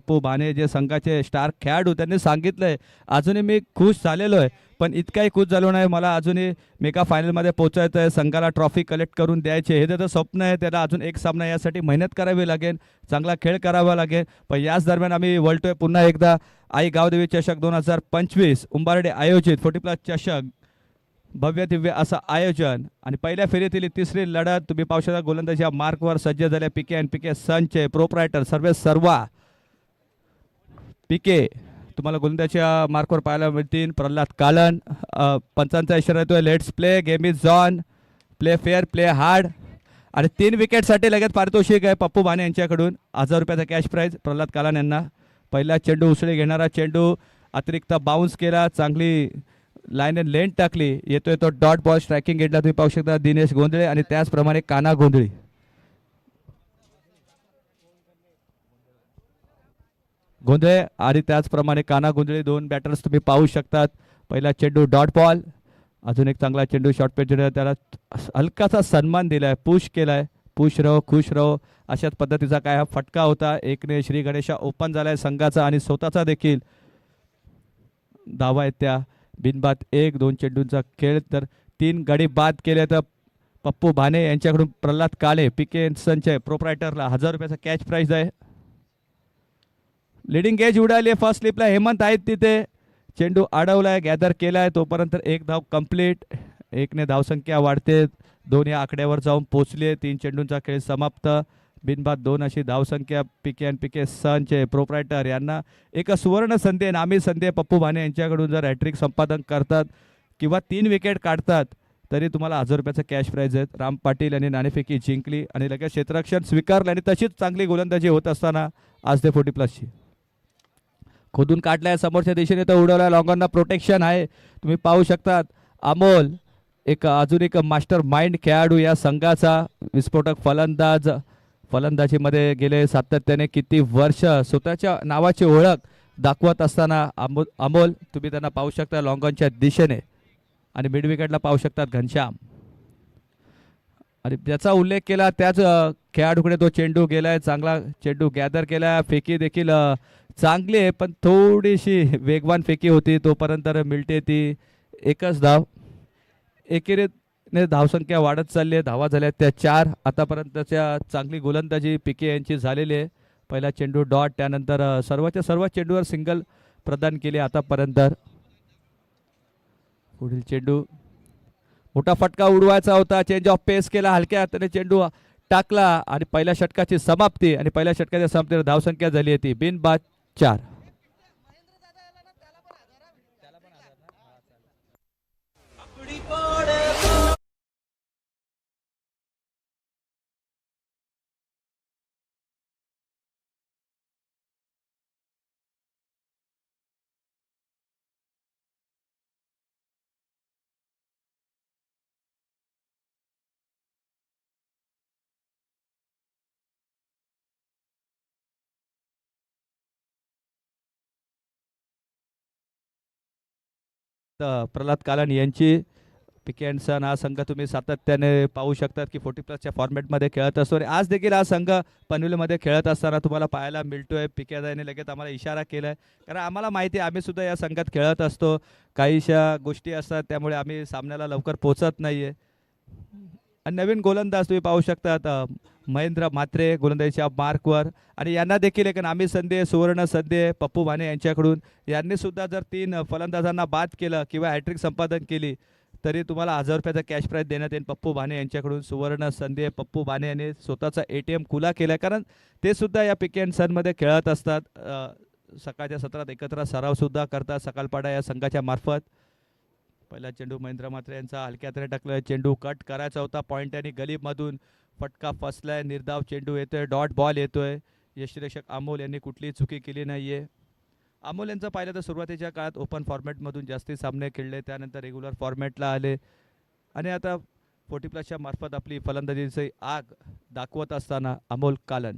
पप्पू भाने जे संघाचे स्टार खेळाडू त्यांनी सांगितलंय, अजूनही मी खुश झालेलो आहे, पण इतकाही खुश झालो नाही. मला अजूनही मेगा फायनलमध्ये पोहोचायचं आहे, संघाला ट्रॉफी कलेक्ट करून द्यायचे, हे त्याचं स्वप्न आहे. त्याला अजून एक सामना यासाठी मेहनत करावी लागेल, चांगला खेळ करावा लागेल. पण याच दरम्यान आम्ही वळतोय पुन्हा एकदा आई गावदेवी चषक 2025 उंबारडे आयोजित 40+ चषक, भव्य दिव्य असं आयोजन. आणि पहिल्या फेरीतील तिसरी लढत तुम्ही पाहू शकता. गोलंदाजीच्या मार्कवर सज्ज झाले पीके अँड पीके सनचे प्रोप्रायटर सर्वा पीके. तुम्हाला गोलंदाजीच्या मार्कवर पाहायला मिळतील प्रल्हाद कालन. पंचांचा इशारा येतोय, let's play, game is on, play fair, play hard. आणि 3 विकेटसाठी लगेच पारितोषिक आहे पप्पू भाने यांच्याकडून 1000 रुपयाचा कॅश प्राईज प्रल्हाद कालन यांना. पहिला चेंडू उसळी घेणारा चेंडू अतिरिक्त बाउन्स केला, चांगली लाईन अँड लेंथ टाकली, येतोय तो डॉट बॉल. स्ट्रायकिंग गेटला तुम्ही पाहू शकता दिनेश गोंधळे आणि त्याचप्रमाणे काना गोंधळी. गोंधळे आणि त्याचप्रमाणे काना गोंधळे 2 बॅटर्स तुम्ही पाहू शकतात. पहिला चेंडू डॉट बॉल, अजून एक चांगला चेंडू शॉर्ट पेच, त्याला हलकासा सन्मान दिलाय, पुश केलाय. पुश रहो खुश रहो अशाच पद्धतीचा काय हा फटका होता. एकने श्री गणेशा ओपन झालाय संघाचा आणि स्वतःचा देखील धावा आहेत त्या बिनबाद. 1-2 चेंडूंचा खेळ, तर 3 गडी बाद केले. तर पप्पू भाने यांच्याकडून प्रल्हाद काळे पीके सनचे प्रोप्रायटरला 1000 रुपयाचा कॅच प्राईज आहे. लिडिंग एज उडाली फर्स्ट स्लिपला, हेमंत आहेत तिथे. चेंडू अडवलाय, गॅदर केलाय, तोपर्यंत 1 धाव कंप्लीट. 1ने धावसंख्या वाढते, 2 या आकड्यावर जाऊन पोहोचले. 3 चेंडूंचा खेळ समाप्त, बिनबाद 2 अशी धावसंख्या. पीके अँड पीके सनचे प्रोप्रायटर यांना एक सुवर्ण संधी, नामी संधी पप्पू भाने यांच्याकडून. जर हॅट्रिक संपादन करतात किंवा 3 विकेट काढतात तरी तुम्हाला 1000 रुपयाचा कॅश प्राईज आहेत. राम पाटील यांनी नाणेफेकी जिंकली आणि लगेच क्षेत्ररक्षण स्वीकारलं आणि तशीच चांगली गोलंदाजी होत असताना आज ते 40+ची खोदून काढलाय समोरच्या दिशेने, तर उडवला. लॉंगॉनला प्रोटेक्शन आहे तुम्ही पाहू शकतात. अमोल अजून एक मास्टर माइंड खेळाडू या संघाचा, विस्फोटक फलंदाज. फलंदाजीमध्ये गेले सातत्याने किती वर्ष स्वतःच्या नावाची ओळख दाखवत असताना अमोल तुम्ही त्यांना पाहू शकता लॉंगॉनच्या दिशेने. आणि मिड विकेटला पाहू शकतात घनश्याम. आणि त्याचा उल्लेख केला त्याच खेळाडूकडे तो चेंडू गेलाय, चांगला चेंडू गॅदर केला. फेकी देखील चांगली आहे, पण थोडीशी वेगवान फेकी होती, तोपर्यंत मिळते ती एकच धाव. एकेरीने धावसंख्या वाढत चालली आहे, धावा झाल्या त्या 4. आतापर्यंतच्या चांगली गोलंदाजी पीके यांची झालेली आहे. पहिला चेंडू डॉट, त्यानंतर सर्वच्या सर्व चेंडूवर सिंगल प्रदान केले आतापर्यंत. पुढील चेंडू मोठा फटका उडवायचा होता, चेंज ऑफ पेस केला, हलक्या हाताने चेंडू टाकला आणि पहिल्या षटकाची समाप्ती. आणि पहिल्या षटकाच्या समाप्तीला धावसंख्या झाली होती बिनबाद 4. प्रल्हाद कालन यांची पीके अँड सन हा संघ तुम्ही सातत्याने पाहू शकतात की 40+च्या फॉर्मॅटमध्ये खेळत असतो. आणि आज देखील हा संघ पनवेलमध्ये खेळत असताना तुम्हाला पाहायला मिळतोय. पीके दाने लगेच आम्हाला इशारा केलाय, कारण आम्हाला माहिती आहे आम्ही सुद्धा या संघात खेळत असतो. काहीशा गोष्टी असतात त्यामुळे आम्ही सामन्याला लवकर पोहोचत नाहीये. आणि नवीन गोलंदाज तुम्ही पाहू शकतात महेंद्र म्हात्रे गोलंदाजीच्या मार्कवर. आणि यांना देखील एक नामी संधी, सुवर्ण संधी पप्पू भाने यांच्याकडून. यांनी सुद्धा जर 3 फलंदाजांना बाद केलं किंवा हॅट्रिक संपादन केली तरी तुम्हाला 1000 रुपयाचा कॅश प्राईज देण्यात येईल पप्पू भाने यांच्याकडून. सुवर्ण संधी पप्पू भाने यांनी स्वतःचा ATM खुला केला, कारण ते सुद्धा या पीके अँड सनमध्ये खेळत असतात. सकाळच्या सत्रात एकत्र सराव सुद्धा करतात सकाळपाडा या संघाच्या मार्फत. पहिला चेंडू महेंद्र म्हात्रे यांचा हलक्या हाताने टाकलाय, चेंडू कट करायचा होता पॉइंट आणि गलीमधून फटका फसलाय. निर्धाव चेंडू येतोय, डॉट बॉल येतोय. यष्टिरक्षक अमोल यांनी कुठलीही चुकी केली नाहीये. अमोल यांचं पाहिलं तर सुरुवातीच्या काळात ओपन फॉर्मॅटमधून जास्ती सामने खेळले, त्यानंतर रेग्युलर फॉर्मॅटला आले आणि आता 40+च्या मार्फत आपली फलंदाजीची आग दाखवत असताना अमोल कालन,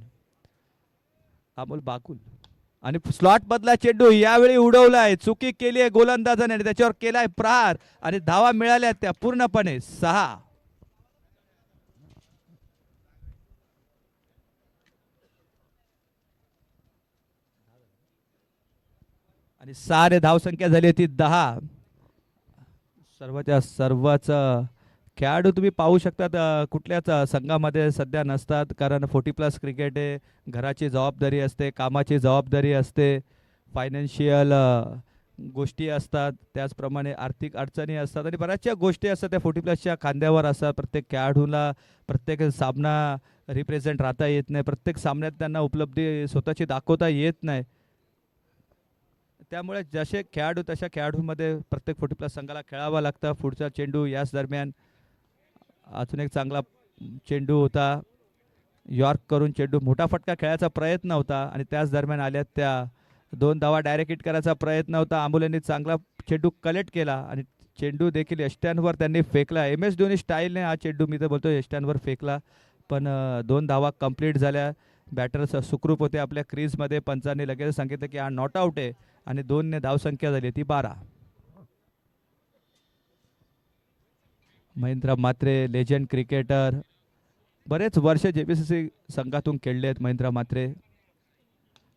अमोल बाकुल. आणि स्लॉट मधला चेंडू यावेळी उडवलाय, चुकी केली आहे गोलंदाजाने आणि त्याच्यावर केलाय प्रहार आणि धावा मिळाल्या त्या पूर्णपणे 6. आणि 6 धावसंख्या झाली होती 10. सर्वच्या सर्वच खेळाडू तुम्ही पाहू शकतात कुठल्याच संघामध्ये सध्या नसतात, कारण 40+ क्रिकेट आहे. घराची जबाबदारी असते, कामाची जबाबदारी असते, फायनान्शियल गोष्टी असतात, त्याचप्रमाणे आर्थिक अडचणी असतात आणि बऱ्याचशा गोष्टी असतात त्या 40+च्या खांद्यावर असतात. प्रत्येक खेळाडूला प्रत्येक सामना रिप्रेझेंट राहता येत नाही, प्रत्येक सामन्यात त्यांना उपलब्धी स्वतःची दाखवता येत नाही. त्यामुळे जसे खेळाडू तशा खेळाडूमध्ये प्रत्येक 40+ संघाला खेळावं लागतं. पुढचा चेंडू याच दरम्यान अजून एक चांगला चेंडू होता, यॉर्क करून चेंडू, मोठा फटका खेळायचा प्रयत्न होता आणि त्याच दरम्यान आल्या त्या 2 धावा डायरेक्ट हिट करायचा प्रयत्न होता. आंबोलेंनी चांगला चेंडू कलेक्ट केला आणि चेंडू देखील यष्ट्यांवर त्यांनी फेकला. MS धोनी स्टाईलने हा चेंडू मी तर बोलतो यष्ट्यांवर फेकला, पण 2 धावा कंप्लीट झाल्या. बॅटर्स सुखरूप होते आपल्या क्रीजमध्ये. पंचांनी लगेच सांगितलं की हा नॉट आऊट आहे आणि 2ने धावसंख्या झाली ती 12. महेंद्र म्हात्रे लेजंड क्रिकेटर, बरेच वर्ष JBCC संघातून खेळले आहेत महेंद्र म्हात्रे.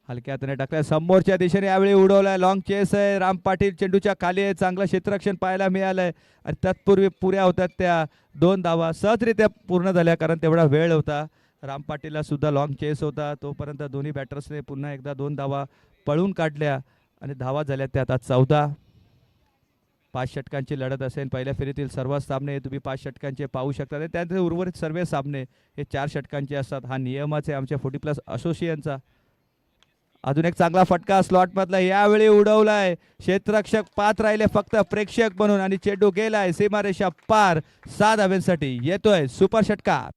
हलक्या हाताने टाकल्या समोरच्या दिशेने, यावेळी उडवलाय, लॉंग चेस आहे. राम पाटील चेंडूच्या खाली आहे, चांगलं क्षेत्ररक्षण पाहायला मिळालंय आणि तत्पूर्वी पुऱ्या होतात त्या 2 धावा सहजरित्या पूर्ण झाल्या, कारण तेवढा वेळ होता. राम पाटीलला सुद्धा लॉंग चेस होता, तोपर्यंत दोन्ही बॅटर्सने पुन्हा एकदा 2 धावा पळून काढल्या आणि धावा झाल्या त्या आता 14. 5 षटकांची लढत असेल. पहिल्या फेरीतील सर्व सामने तुम्ही 5 षटकांचे पाहू शकता, त्यानंतर उर्वरित सर्व सामने हे 4 षटकांचे असतात. हा नियमच आहे आमच्या 40+ असोसिएशनचा. अजून एक चांगला फटका स्लॉट मधला, यावेळी उडवलाय. क्षेत्ररक्षक पात राहिले फक्त प्रेक्षक म्हणून आणि चेंडू गेलाय सीमारेषा पार. 6 धाव्यांसाठी येतोय सुपर षटकार.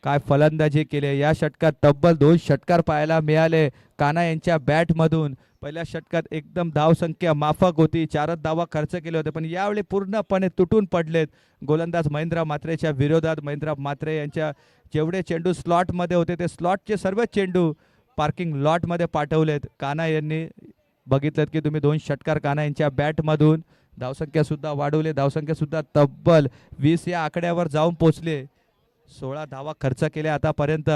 काय फलंदाजी केली या षटकात, तब्बल 2 षटकार पाहायला मिळाले काना यांच्या बॅट मधून. पहिल्या षटकात एकदम धावसंख्या माफक होती, 4च धावा खर्च केले होते, पण यावेळी पूर्णपणे तुटून पडलेत गोलंदाज महेंद्र म्हात्रेच्या विरोधात. महेंद्र म्हात्रे यांच्या जेवढे चेंडू स्लॉटमध्ये होते ते स्लॉटचे सर्व चेंडू पार्किंग लॉटमध्ये पाठवलेत. काना यांनी बघितलं की तुम्ही 2 षटकार काना यांच्या बॅटमधून. धावसंख्या सुद्धा वाढवले, धावसंख्या सुद्धा तब्बल 20 या आकड्यावर जाऊन पोहोचले. 16 धावा खर्च केल्या आतापर्यंत.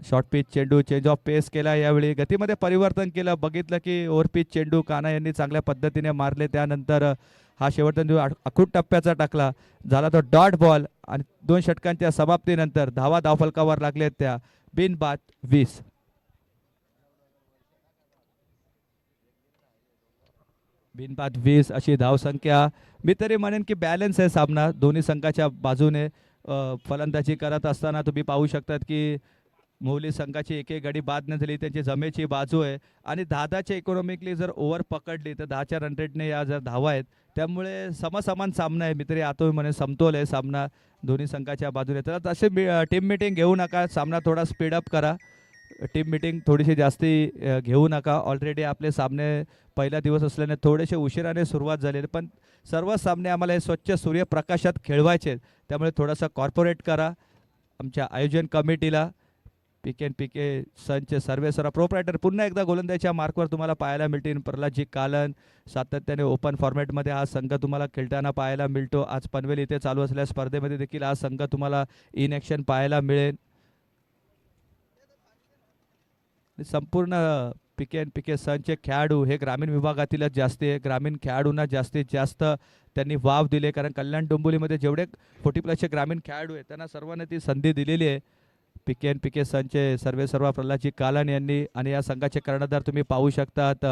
शॉर्ट पिच चेंडू, चेंज ऑफ पेस केला, यावेळी गतीमध्ये परिवर्तन केलं. बघितलं की ओव्हरपिच चेंडू काना यांनी चांगल्या पद्धतीने मारले. त्यानंतर हा शेवटचा चेंडू अखूट टप्प्याचा टाकला, झाला तो डॉट बॉल आणि 2 षटकांच्या समाप्तीनंतर धावा धावफलकावर लागलेत त्या बिनबाद 20. बिनबाद 20 अशी धावसंख्या. मी तरी म्हणेन की बॅलन्स आहे सामना दोन्ही संघाच्या बाजूने. फलंदाजी करत असताना तुम्ही पाहू शकतात की मोहली संघाची एक गडी बाद न झाली, त्यांची जमेची बाजू आहे आणि 10-10च्या इकॉनॉमिकली जर ओव्हर पकडली तर 10च्या रन रेटने या जर धावा आहेत, त्यामुळे समसमान सामना आहे. मी तरी आता म्हणे समतोल आहे सामना दोन्ही संघाच्या बाजूने. तर तसे टीम मिटिंग घेऊ नका, सामना थोडा स्पीडअप करा. टीम मिटिंग थोडीशी जास्ती घेऊ नका. ऑलरेडी आपले सामने पहिला दिवस असल्याने थोडेसे उशिराने सुरुवात झालेली, पण सर्व सामने आम्हाला हे स्वच्छ सूर्यप्रकाशात खेळवायचे आहेत, त्यामुळे थोडासा कॉर्पोरेट करा आमच्या आयोजन कमिटीला. PK सनचे सर्वेसर्वा प्रोप्रायटर पुन्हा एकदा गोलंदाजीच्या मार्कवर तुम्हाला पाहायला मिळतील. प्रल्हादजी कालन सातत्याने ओपन फॉर्मॅटमध्ये हा संघ तुम्हाला खेळताना पाहायला मिळतो. आज पनवेल इथे चालू असलेल्या स्पर्धेमध्ये देखील हा संघ तुम्हाला इन ॲक्शन पाहायला मिळेल. संपूर्ण PK सनचे खेळाडू हे ग्रामीण विभागातीलच जास्ती आहे. ग्रामीण खेळाडूंना जास्तीत जास्त त्यांनी वाव दिले, कारण कल्याण डोंबिवलीमध्ये जेवढे 40+ ग्रामीण खेळाडू आहेत त्यांना सर्वांना ती संधी दिलेली आहे. PK सनचे सर्वेसर्वा प्रल्हादजी कालन यांनी. आणि या संघाचे कर्णधार तुम्ही पाहू शकतात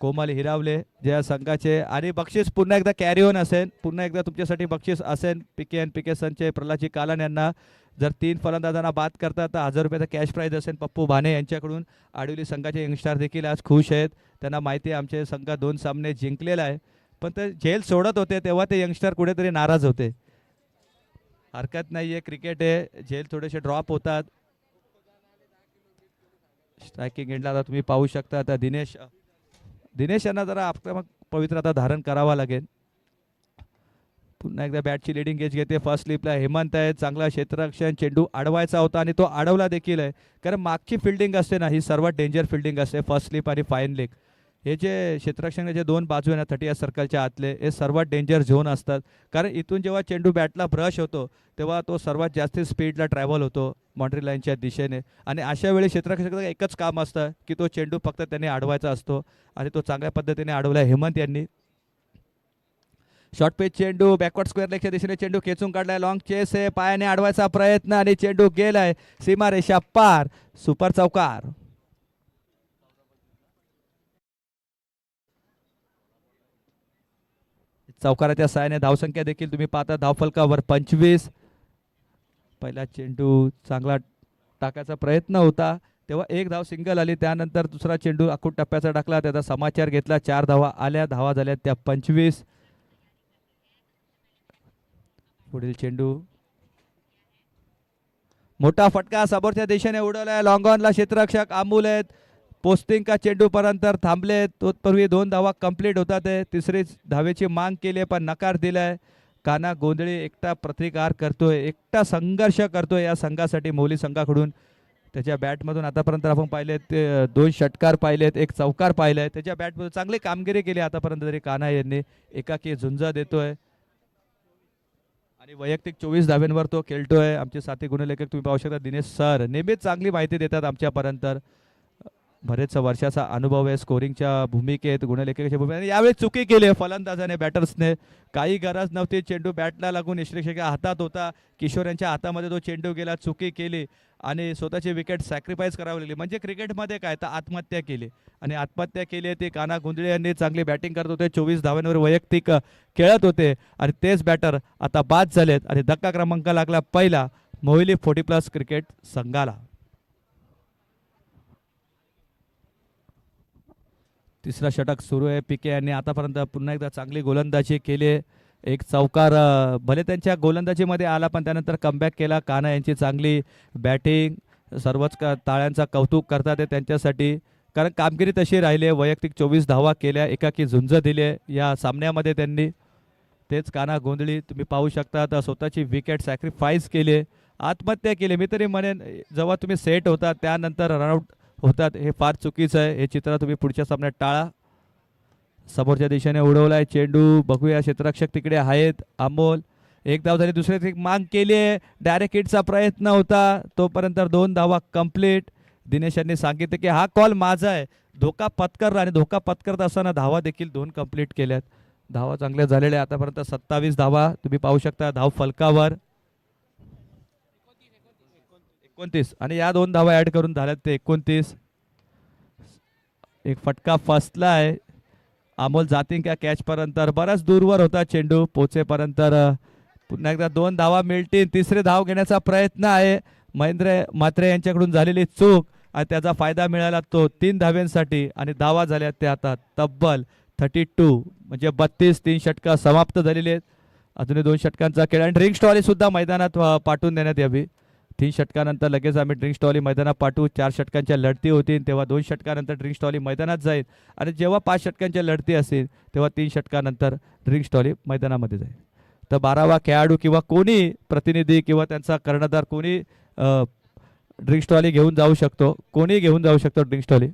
कोमल हिरावले जे या संघाचे. आणि बक्षीस पुन्हा एकदा कॅरी ऑन असेल, पुन्हा एकदा तुमच्यासाठी बक्षीस असेल. PK सनचे प्रल्हादजी कालन यांना जर 3 फलंदाजांना बाद करतात तर 1000 रुपयाचा कॅश प्राईज असेल पप्पू भाने यांच्याकडून. आडिवली संघाचे यंगस्टार देखील आज खुश आहेत, त्यांना माहिती आहे आमचे संघ 2 सामने जिंकलेला आहे, पण ते झेल सोडत होते तेव्हा ते यंगस्टर कुठेतरी नाराज होते. हरकत नाही आहे, क्रिकेट आहे, झेल थोडेसे ड्रॉप होतात. स्ट्रायकिंग एंडला तुम्ही पाहू शकता आता दिनेश यांना जरा आक्रमक पवित्रता धारण करावा लागेल. पुन्हा एकदा बॅटची लिडिंग एज घेते फर्स्ट स्लिपला हेमंत आहे. चांगला क्षेत्ररक्षण, चेंडू अडवायचा होता आणि तो अडवला देखील आहे, कारण मागची फिल्डिंग असते ना ही सर्वात डेंजर फिल्डिंग असते फर्स्ट स्लिप आणि फाईन लेग. हे जे क्षेत्ररक्षणाचे दोन बाजू आहे ना 30 सर्कलच्या आतले हे सर्वात डेंजर झोन असतात. कारण इथून जेव्हा चेंडू बॅटला ब्रश होतो तेव्हा तो सर्वात जास्त स्पीडला ट्रॅव्हल होतो बाउंड्री लाईनच्या दिशेने आणि अशा वेळी क्षेत्ररक्षकाचं एकच काम असतं की तो चेंडू फक्त त्यांनी अडवायचा असतो आणि तो चांगल्या पद्धतीने अडवला हेमंत यांनी. शॉर्ट पेच चेंडू बॅकवर्ड स्क्वेअर लेगच्या दिशेने चेंडू खेचून काढलाय. लॉंग चेस आहे पायाने अडवायचा प्रयत्न आणि चेंडू गेलाय सीमारेषा पार. सुपर चौकार. चौकाराच्या साहाय्याने धावसंख्या देखील तुम्ही पाहता धावफलकावर 25. पहिला चेंडू चांगला टाकायचा प्रयत्न होता तेव्हा एक धाव सिंगल आली. त्यानंतर दुसरा चेंडू आखूड टप्प्याचा टाकला त्याचा समाचार घेतला. 4 धावा आल्या. धावा झाल्या त्या 25. पुढील चेंडू मोठा फटका समोरच्या दिशेने उडवलाय. लॉंग ऑनला क्षेत्ररक्षक अमोल आहेत. पोस्टिंग का चेंडू पर्यंत थांबले. तत्पूर्वी 2 धावा कंप्लीट होतात. तिसरी धावेची मांग केली पण नकार दिलाय. काना गोंधळी एकटा प्रतिकार करतोय एकटा संघर्ष करतोय या संघासाठी मोली संघाकडून. त्याच्या बॅटमधून आतापर्यंत आपण पाहिलेत 2 षटकार पाहिलेत 1 चौकार पाहिलंय. त्याच्या बॅटमधून चांगली कामगिरी केली आतापर्यंत तरी काना यांनी. एकाकी झुंज देतोय आणि वैयक्तिक 24 धाव्यांवर तो खेळतोय. आमचे साथी गुणलेखक तुम्ही पाहू शकता दिनेश सर नेहमीच चांगली माहिती देतात आमच्यापर्यंत. बरेच वर्षाचा अनुभव आहे स्कोरिंगच्या भूमिकेत गुणलेखकाच्या भूमिकेत. यावेळी चुकी केली फलंदाजाने बॅटर्सने. काही गरज नव्हती. चेंडू बॅटला लागून यष्टीरक्षकाच्या हातात होता. किशोर यांच्या हातामध्ये तो चेंडू गेला. चुकी केली आणि स्वतःची विकेट सॅक्रिफाईस करावी लागली. म्हणजे क्रिकेटमध्ये काय तर आत्महत्या केली आणि आत्महत्या केली ती काना गुंजळे यांनी. चांगली बॅटिंग करत होते 24 धावांवर वैयक्तिक खेळत होते आणि तेच बॅटर आता बाद झालेत आणि धक्का क्रमांक लागला पहिला मोहिली 40+ क्रिकेट संघाला. तिसरा षटक सुरू आहे. पीके यांनी आतापर्यंत पुन्हा एकदा चांगली गोलंदाजी केली. एक चौकार भले त्यांच्या गोलंदाजीमध्ये आला पण त्यानंतर कमबॅक केला. काना यांची चांगली बॅटिंग. सर्वच ताळ्यांचा कौतुक करतात त्यांच्यासाठी कारण कामगिरी तशी राहिली. वैयक्तिक 24 धावा केल्या. एकाकी झुंज दिली या सामन्यामध्ये त्यांनी. तेच काना गोंधळी तुम्ही पाहू शकता स्वतःची विकेट सॅक्रिफाईस केली. आत्महत्या केली. मी तरी म्हणेन जेव्हा तुम्ही सेट होता त्यानंतर रनआउट होतात हे फार चुकीचं आहे. हे चित्र तुम्ही पुढच्या सामन्यात टाळा. समोरच्या दिशेने उडवलाय चेंडू. बघूया क्षेत्ररक्षक तिकडे आहेत अमोल. एक धाव झाली. दुसरी मांग केली आहे. डायरेक्ट हिटचा प्रयत्न होता तोपर्यंत 2 धावा कंप्लीट. दिनेश यांनी सांगितलं की हा कॉल माझा आहे. धोका पत्करला आणि धोका पत्करत असताना धावा देखील 2 कंप्लीट केल्यात. धावा चांगल्या झालेल्या आतापर्यंत 27 धावा तुम्ही पाहू शकता धाव फलकावर 29 आणि या 2 धावा ऍड करून झाल्यात ते 29. एक फटका फसलाय. अमोल जातील का कॅच पर्यंत. बराच दूरवर होता चेंडू पोचेपर्यंत. पुन्हा एकदा 2 धावा मिळतील. तिसरे धाव घेण्याचा प्रयत्न आहे. महेंद्र म्हात्रे यांच्याकडून झालेली चूक आणि त्याचा फायदा मिळाला तो 3 धाव्यांसाठी आणि धावा झाल्या त्या आता तब्बल 32 म्हणजे 32. 3 षटका समाप्त झालेली आहेत. अजूनही 2 षटकांचा खेळ आणि ड्रिंक स्टॉली सुद्धा मैदानात पाठवून देण्यात यावी. 3 षटकानंतर लगेच आम्ही ड्रिंक स्टॉली मैदानात पाठवू. 4 षटकांच्या लढती होतील तेव्हा 2 षटकानंतर ड्रिंक स्टॉली मैदानात जाईल आणि जेव्हा 5 षटकांच्या लढती असतील तेव्हा 3 षटकानंतर ड्रिंक स्टॉली मैदानामध्ये जाईल. तर 12वा खेळाडू किंवा कोणी प्रतिनिधी किंवा त्यांचा कर्णधार कोणी ड्रिंक स्टॉली घेऊन जाऊ शकतो. कोणी घेऊन जाऊ शकतो ड्रिंक स्टॉली.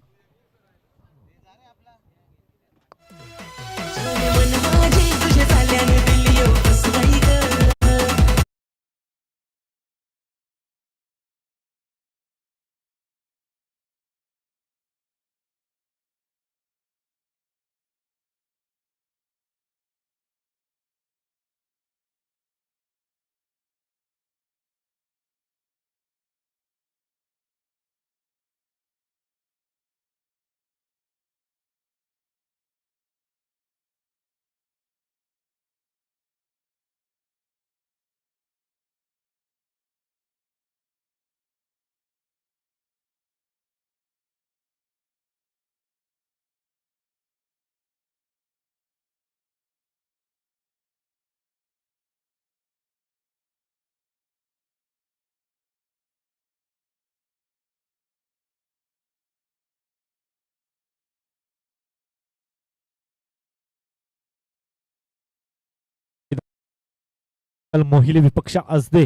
मोहिली विपक्ष असते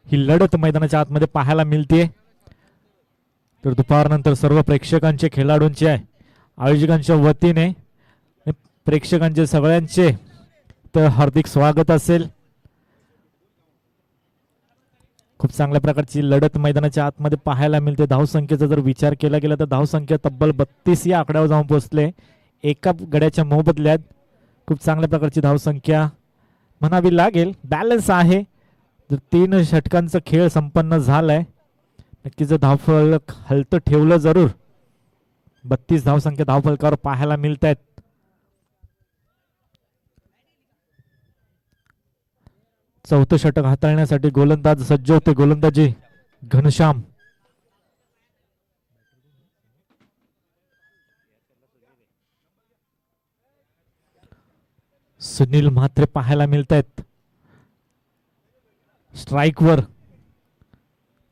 ही लढत मैदानाच्या आतमध्ये पाहायला मिळते. तर दुपारनंतर सर्व प्रेक्षकांचे खेळाडूंचे आयोजकांच्या वतीने प्रेक्षकांचे सगळ्यांचे तर हार्दिक स्वागत असेल. खूप चांगल्या प्रकारची लढत मैदानाच्या आतमध्ये पाहायला मिळते. धावसंख्येचा जर विचार केला गेला तर धावसंख्या तब्बल 32 या आकड्यावर जाऊन पोहोचले. एका गड्याच्या मोबदल्यात खूप चांगल्या प्रकारची धावसंख्या म्हणावी लागेल. बॅलन्स आहे. जर 3 षटकांचा खेळ संपन्न झालाय नक्कीच धावफलक हलतं ठेवलं जरूर. 32 धावसंख्या धावफलकावर पाहायला मिळत आहेत. चौथं षटक हाताळण्यासाठी गोलंदाज सज्ज होते. गोलंदाजी घनश्याम. सुनील म्हात्रे पाहायला मिळत आहेत स्ट्राईक वर.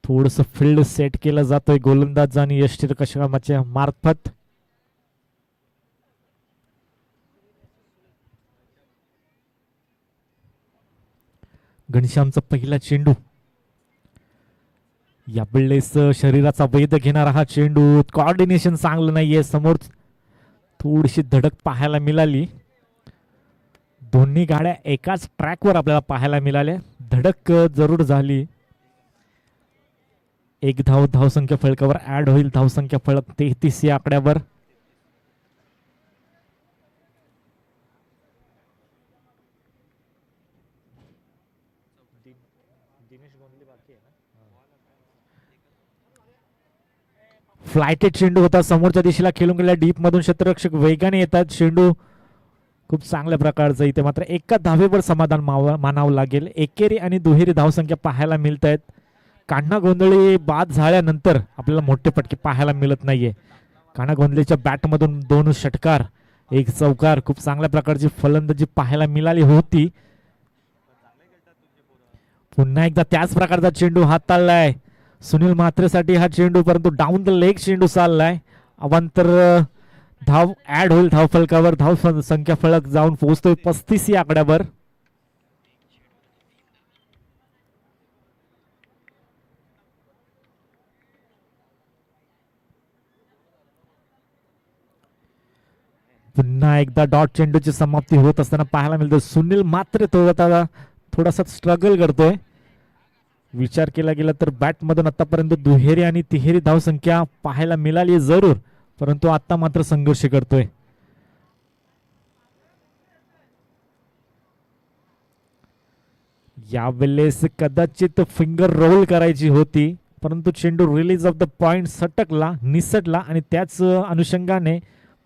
थोडस फील्ड सेट केलं जातोय गोलंदाज आणि यष्टीर कशामाच्या मार्फत. घनश्यामचा पहिला चेंडू. यावेळेस शरीराचा वेध घेणारा हा चेंडू. कोऑर्डिनेशन चांगलं नाहीये. समोर थोडीशी धडक पाहायला मिळाली. दोन्ही गाड्या एकाच ट्रॅकवर आपल्याला पाहायला मिळाल्या. धडक जरूर झाली. एक धावसंख्या फलकावर ऍड होईल. धावसंख्या फलक 33 या आकड्यावर. फ्लायटेड चेंडू होता. समोरच्या दिशेला खेळून गेला. डीप मधून क्षेत्ररक्षक वेगाने येतात. चेंडू खूप चांगल्या प्रकारचं. इथे मात्र एका धावेवर समाधान मानावं लागेल. एकेरी आणि दुहेरी धावसंख्या पाहायला मिळत आहेत. कान्हा गोंधळी बाद झाल्यानंतर आपल्याला मोठे फटके पाहायला मिळत नाहीये. कान्हा गोंधळीच्या बॅटमधून 2 षटकार 1 चौकार खूप चांगल्या प्रकारची फलंदाजी पाहायला मिळाली होती. पुन्हा एकदा त्याच प्रकारचा चेंडू हाताळलाय सुनील म्हात्रेसाठी हा चेंडू. परंतु डाऊन द लेग चेंडू चाललाय. अवांतर धाव ऍड होईल धाव फलकावर. धाव संख्या फलक जाऊन पोहोचतोय 35 या आकड्यावर. पुन्हा एकदा डॉट चेंडूची समाप्ती होत असताना पाहायला मिळतं. सुनील मात्र थोडासा स्ट्रगल करतोय. विचार केला गेला तर बॅटमधून आतापर्यंत दुहेरी आणि तिहेरी धावसंख्या पाहायला मिळाली जरूर, परंतु आता मात्र संघर्ष करतोय. यावेळेस कदाचित फिंगर रोल करायची होती, परंतु चेंडू रिलीज ऑफ द पॉइंट सटकला, निसटला आणि त्याच अनुषंगाने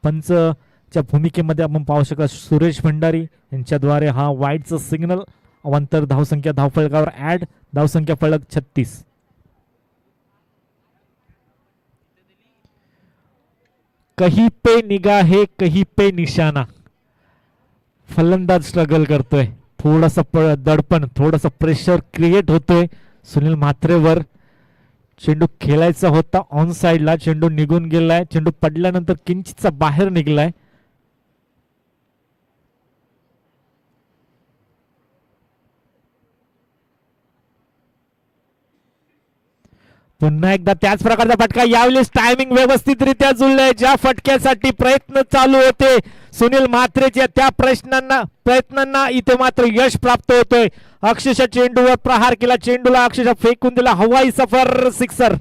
पंचच्या भूमिकेमध्ये आपण पाहू शकता सुरेश भंडारी यांच्याद्वारे हा वाईडचा सिग्नल. अवांतर धावसंख्या धावफलकावर ऍड. धावसंख्या फलक 36. कहीं पे निगाहे कहीं पे निशाना. फलंदाज स्ट्रगल करतोय. थोडासा दडपण, थोडासा प्रेशर क्रिएट होतोय सुनील म्हात्रेवर. चेंडू खेळायचा होता ऑन साइडला, चेंडू निघून गेलाय. चेंडू पडल्यानंतर किंचितचा बाहेर निघलाय. पुन्हा एकदा त्याच प्रकारचा फटका. यावेळेस टायमिंग व्यवस्थितरित्या जुळलंय. ज्या फटक्यासाठी प्रयत्न चालू होते सुनील म्हात्रेच्या, त्या प्रयत्नांना इथे मात्र यश प्राप्त होतोय. अक्षरशः चेंडूवर प्रहार केला, चेंडूला अक्षरशः फेकून दिला. हवाई सफर, सिक्सर.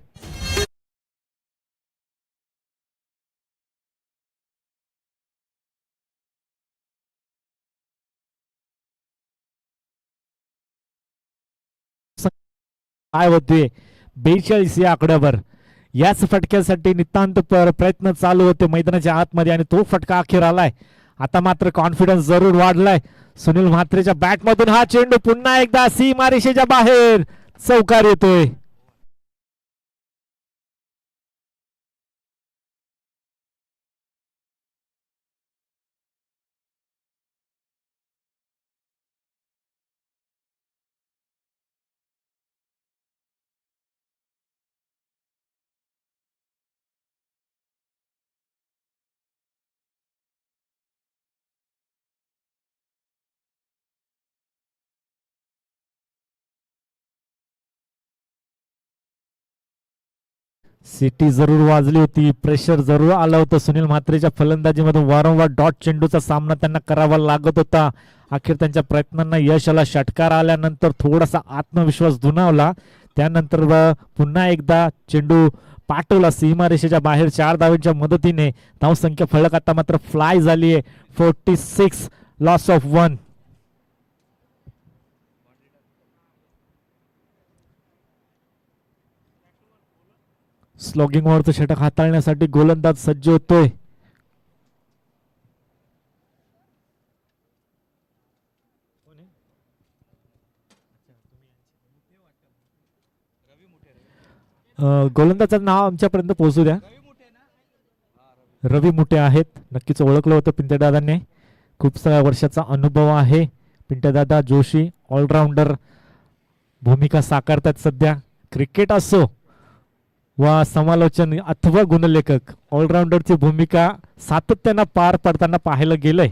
काय होते 42 या आकड्यावर. याच फटक्यासाठी नितांत प्रयत्न चालू होते मैदानाच्या आतमध्ये आणि तो फटका अखेर आलाय. आता मात्र कॉन्फिडन्स जरूर वाढलाय सुनील म्हात्रेच्या बॅटमधून. हा चेंडू पुन्हा एकदा सीमारेषेच्या बाहेर चौकार येतोय. सिटी जरूर वाजली होती, प्रेशर जरूर आलं होतं. सुनील म्हात्रेच्या फलंदाजीमधून वारंवार डॉट चेंडूचा सामना त्यांना करावा लागत होता. अखेर त्यांच्या प्रयत्नांना यश आला. षटकार आल्यानंतर थोडासा आत्मविश्वास दुणावला. त्यानंतर पुन्हा एकदा चेंडू पाठवला सीमारेषेच्या बाहेर 4 धावांच्या मदतीने. धावसंख्या फलक आता मात्र फ्लाय झाली आहे. 46 लॉस ऑफ 1. स्लॉगिंग वरचं षटक हाताळण्यासाठी गोलंदाज सज्ज होतोय. गोलंदाजाचं नाव आमच्यापर्यंत पोहोचू द्या. रवी मुठे आहेत. नक्कीच ओळखलं होतं पिंटेदादांनी. खूप साऱ्या वर्षाचा अनुभव आहे. पिंटेदादा जोशी ऑलराऊंडर भूमिका साकारतात सध्या. क्रिकेट असो वा समालोचन अथवा गुणलेखक, ऑलराऊंडरची भूमिका सातत्यानं पार पडताना पाहायला गेलंय.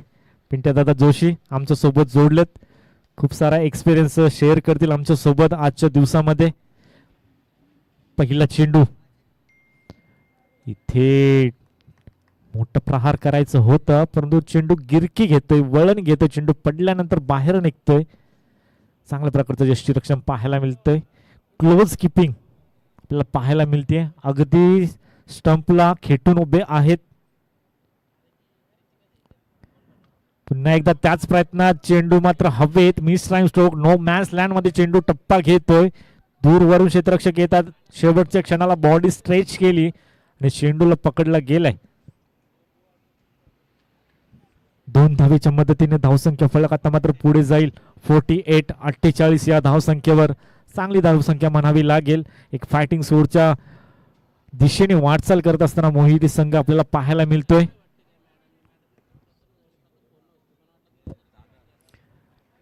पिंटेदादा जोशी आमच्या सोबत जोडलेत. खूप सारा एक्सपिरियन्स शेअर करतील आमच्या सोबत आजच्या दिवसामध्ये. पहिला चेंडू इथे मोठं प्रहार करायचं होतं, परंतु चेंडू गिरकी घेतोय, वळण घेतोय. चेंडू पडल्यानंतर बाहेर निघतोय. चांगल्या प्रकारचं यष्टीरक्षण पाहायला मिळतंय. क्लोज किपिंग आपल्याला पाहायला मिळते. अगदी स्टंपला खेटून उभे आहेत. पुन्हा एकदा त्याच प्रयत्नात चेंडू मात्र हवेत. Miss time stroke. No man's land मध्ये चेंडू टप्पा घेतोय. दूरवरून क्षेत्ररक्षक येतात. शेवटच्या क्षणाला बॉडी स्ट्रेच केली आणि चेंडूला पकडला गेलाय. 2 धावेच्या मदतीने धावसंख्या फलक आता मात्र पुढे जाईल. 48-48 या धावसंख्येवर. चांगली धावसंख्या म्हणावी लागेल. एक फायटिंग सोडच्या दिशेने वाटचाल करत असताना मोहिते संघ आपल्याला पाहायला मिळतोय.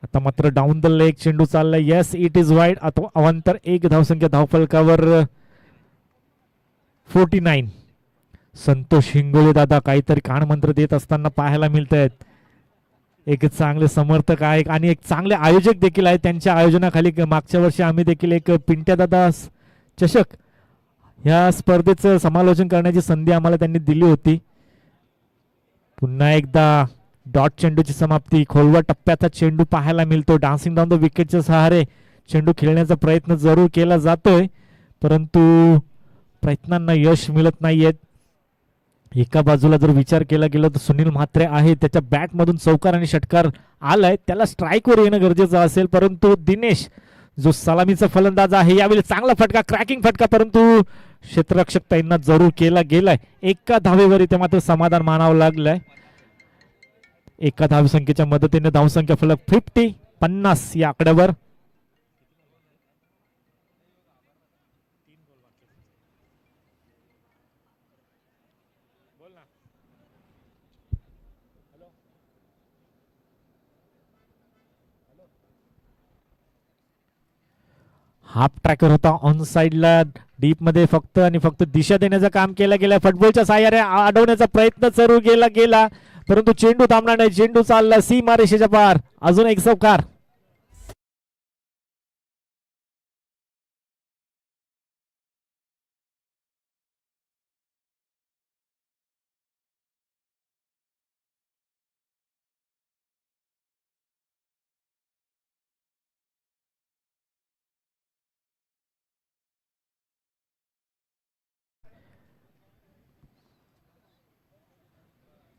आता मात्र डाऊन द लेग चेंडू चाललाय. Yes, it is wide. अवांतर 1 धावसंख्या धावफलकावर. 49. संतोष हिंगोळे दादा काहीतरी कानमंत्र देत असताना पाहायला मिळत आहेत. एक चांगले समर्थक आहे आणि एक चांगले आयोजक देखील आहेत. त्यांच्या आयोजनाखाली मागच्या वर्षी आम्ही देखील एक पिंट्यादादा चषक या स्पर्धेचं समालोचन करण्याची संधी आम्हाला त्यांनी दिली होती. पुन्हा एकदा डॉट चेंडूची समाप्ती. खोलवा टप्प्याचा चेंडू पाहायला मिळतो. डान्सिंग डाऊन द विकेटच्या सहारे चेंडू खेळण्याचा प्रयत्न जरूर केला जातोय, परंतु प्रयत्नांना यश मिळत नाहीयेत. एका बाजूला जर विचार केला गेला तर सुनील म्हात्रे आहे. त्याच्या बॅट मधून चौकार आणि षटकार आलाय. त्याला स्ट्राईकवर येणं गरजेचं असेल, परंतु दिनेश जो सलामीचा फलंदाज आहे यावेळी चांगला फटका, क्रॅकिंग फटका, परंतु क्षेत्ररक्षक त्यांना जरूर केला गेलाय. एका धावेवर इथे मात्र समाधान मानावं लागलंय. एका धावसंख्येच्या मदतीने धावसंख्या फलक 50 या आकड्यावर. हाफ ट्रॅकर होता ऑन साइडला. डीप मध्ये फक्त आणि फक्त दिशा देण्याचं काम केलं गेलं. फुटबॉलच्या साह्याने अडवण्याचा प्रयत्न जरूर केला गेला, परंतु चेंडू थांबला नाही. चेंडू चालला सीमारेषेच्या पार. अजून एक चौकार.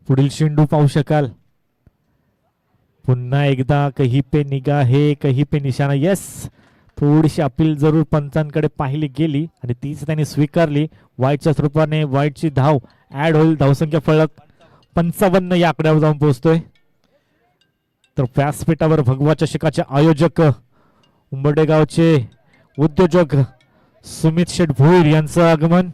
पुढील चेंडू पाहू शकाल. पुन्हा एकदा कही पे निगाह है कही पे निशाणा. येस, थोडीशी अपील जरूर पंचांकडे पाहिली गेली आणि तीच त्यांनी स्वीकारली. वाईटच्या स्वरूपाने वाईटची धाव ऍड होईल. धावसंख्या फलक 55 या आकड्यावर जाऊन पोहोचतोय. तर व्यासपीठावर भगवा चषकाचे आयोजक उंबरडे गावचे उद्योजक सुमित शेठ भोईर यांचं आगमन.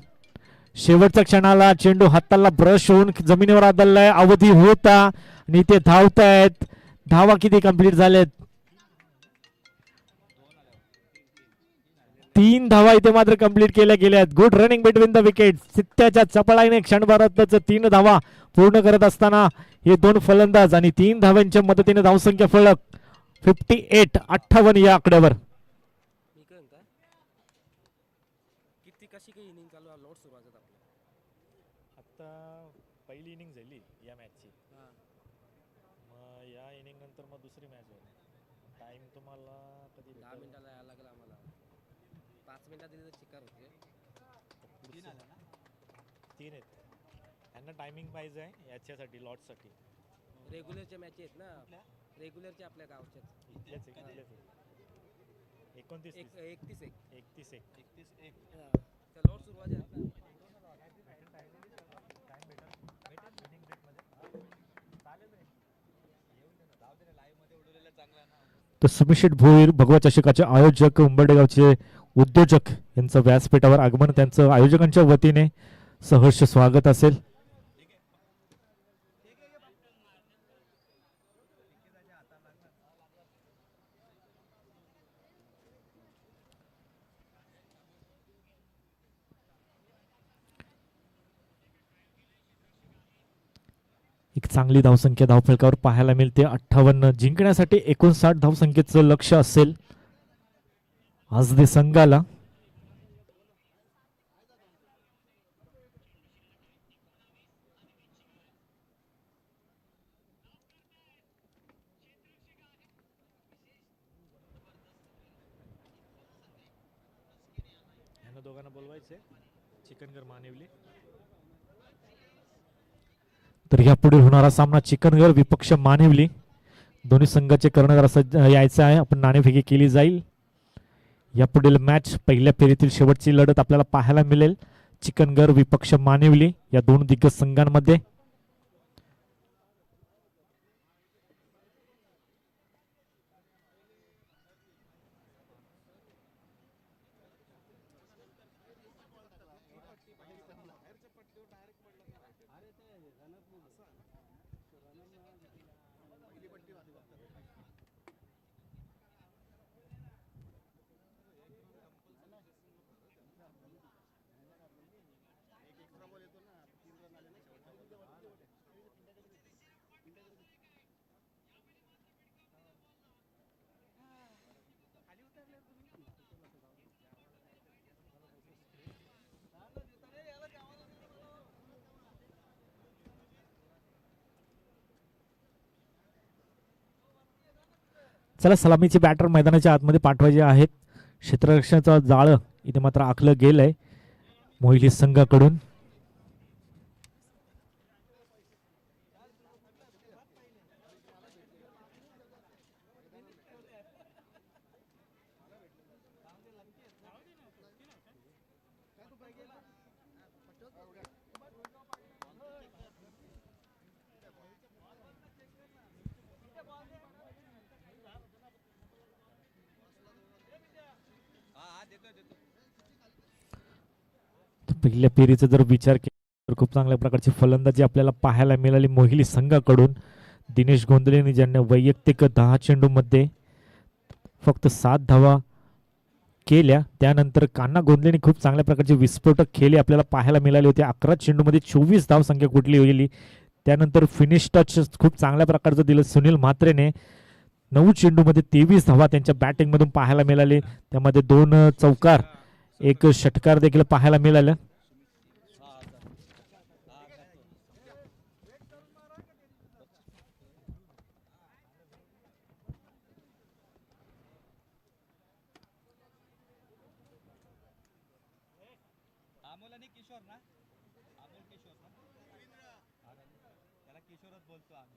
शेवटच्या क्षणाला चेंडू हाताला ब्रश होऊन जमिनीवर आदळलाय. अवधी होता आणि ते धावतायत. धावा किती कंप्लीट झालेत? 3 धावा इथे मात्र कंप्लीट केल्या गेल्यात. Good running between the wicket. सित्त्याच्या चपळाईने क्षणभरातच 3 धावा पूर्ण करत असताना हे 2 फलंदाज आणि 3 धावांच्या मदतीने धावसंख्या फलक 58 या आकड्यावर. किती कशी काही इनिंग चालू लोड सुरू महत्वाचं आहेत आपल्या. आता पहिली इनिंग झाली या मॅचची, हां मग या इनिंग नंतर मग दुसरी मॅच होईल. टाइम तुम्हाला कधी 10 भेटेल? मिनिटाला यायला लागेल आम्हाला. 5 मिनिटात दिली तर चिकार होते. पुढचं 3 आहेत. त्यांना टायमिंग पाहिजे आहे याच्यासाठी, लॉटसाठी. रेग्युलरच्या मॅच आहेत ना, रेग्युलरच्या आपल्या गावच्याच. इथलेच आहे, इथलेच आहे. 29 एक 31 एक 31 एक. हां. त्या लॉट सुरुवात आहेत ना. तर सुमित भोईर भगवा चषकाचे आयोजक उंबर्डे गावचे उद्योजक यांचं व्यासपीठावर आगमन, त्यांचं आयोजकांच्या वतीने सहर्ष स्वागत असेल. एक चांगली धावसंख्या धावफलकावर पाहायला मिळते. 58 जिंकण्यासाठी 59 धावसंख्येचं लक्ष असेल आज दे संघाला. यांना दोघांना बोलवायचे चिकनगर मानिवली. तर यापुढे होणारा सामना चिकनगर विपक्ष मानिवली, दोन्ही संघाचे कर्णधार असं यायचं आहे. आपण नाणेफेकी केली जाईल. यापुढील मॅच पहिल्या फेरीतील शेवटची लढत आपल्याला पाहायला मिळेल. चिकनगर विपक्ष मानिवली या दोन दिग्गज संघांमध्ये. चला, सलामीचे बॅटर मैदानाच्या आतमध्ये पाठवायचे आहेत. क्षेत्ररक्षणाचं जाळं इथे मात्र आखलं गेलंय मोहिली संघाकडून. पहिल्या फेरीचा जर विचार केला तर खूप चांगल्या प्रकारची फलंदाजी आपल्याला पाहायला मिळाली मोहिली संघाकडून. दिनेश गोंधळेंनी ज्यांनी वैयक्तिक 10 चेंडूमध्ये फक्त 7 धावा केल्या, त्यानंतर कान्हा गोंधळेंनी खूप चांगल्या प्रकारचे विस्फोटक खेळले आपल्याला पाहायला मिळाले होते. 11 चेंडूमध्ये 24 धाव संख्या कुठली गेली. त्यानंतर फिनिश टच खूप चांगल्या प्रकारचं दिलं सुनील म्हात्रेने. 9 चेंडूमध्ये 23 धावा त्यांच्या बॅटिंग मधून पाहायला मिळाले. त्यामध्ये 2 चौकार, 1 षटकार देखील पाहायला मिळालं. किशोर ना, अमोल किशोर ना, त्याला किशोरच बोलतो आम्ही.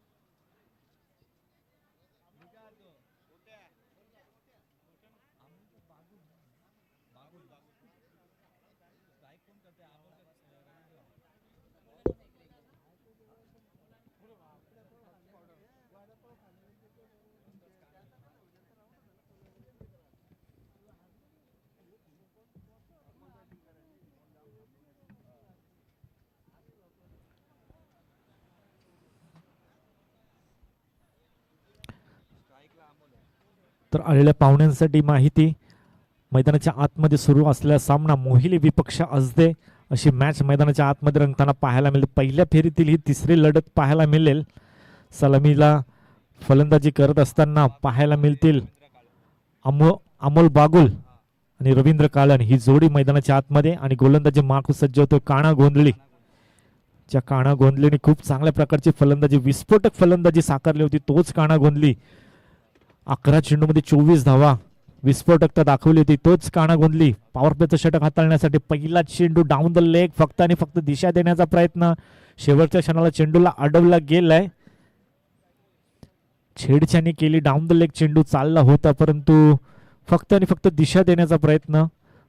तर आलेल्या पाहुण्यांसाठी माहिती, मैदानाच्या आतमध्ये सुरू असलेला सामना मोहिली विपक्ष असदे अशी मॅच मैदानाच्या आतमध्ये रंगताना पाहायला मिळेल. पहिल्या फेरीतील ही तिसरी लढत पाहायला मिळेल. सलामीला फलंदाजी करत असताना पाहायला मिळतील अमोल बागुल आणि रवींद्र काळन ही जोडी मैदानाच्या आतमध्ये आणि गोलंदाजी मार्क सज्ज होतो काणा गोंधळी. ज्या काणा गोंधळीने खूप चांगल्या प्रकारची फलंदाजी विस्फोटक फलंदाजी साकारली होती तोच काणा गोंधळी. 11 चेंडूमध्ये 24 धावा विस्फोटकता दाखवली होती तोच काणा गोंधळी. पॉवर प्लेचं षटक हाताळण्यासाठी पहिला चेंडू डाऊन द लेग फक्त आणि फक्त दिशा देण्याचा प्रयत्न. शेवटच्या क्षणाला चेंडूला अडवला गेलाय. छेडछाणी केली डाऊन द लेग चेंडू चालला होता परंतु फक्त आणि फक्त दिशा देण्याचा प्रयत्न.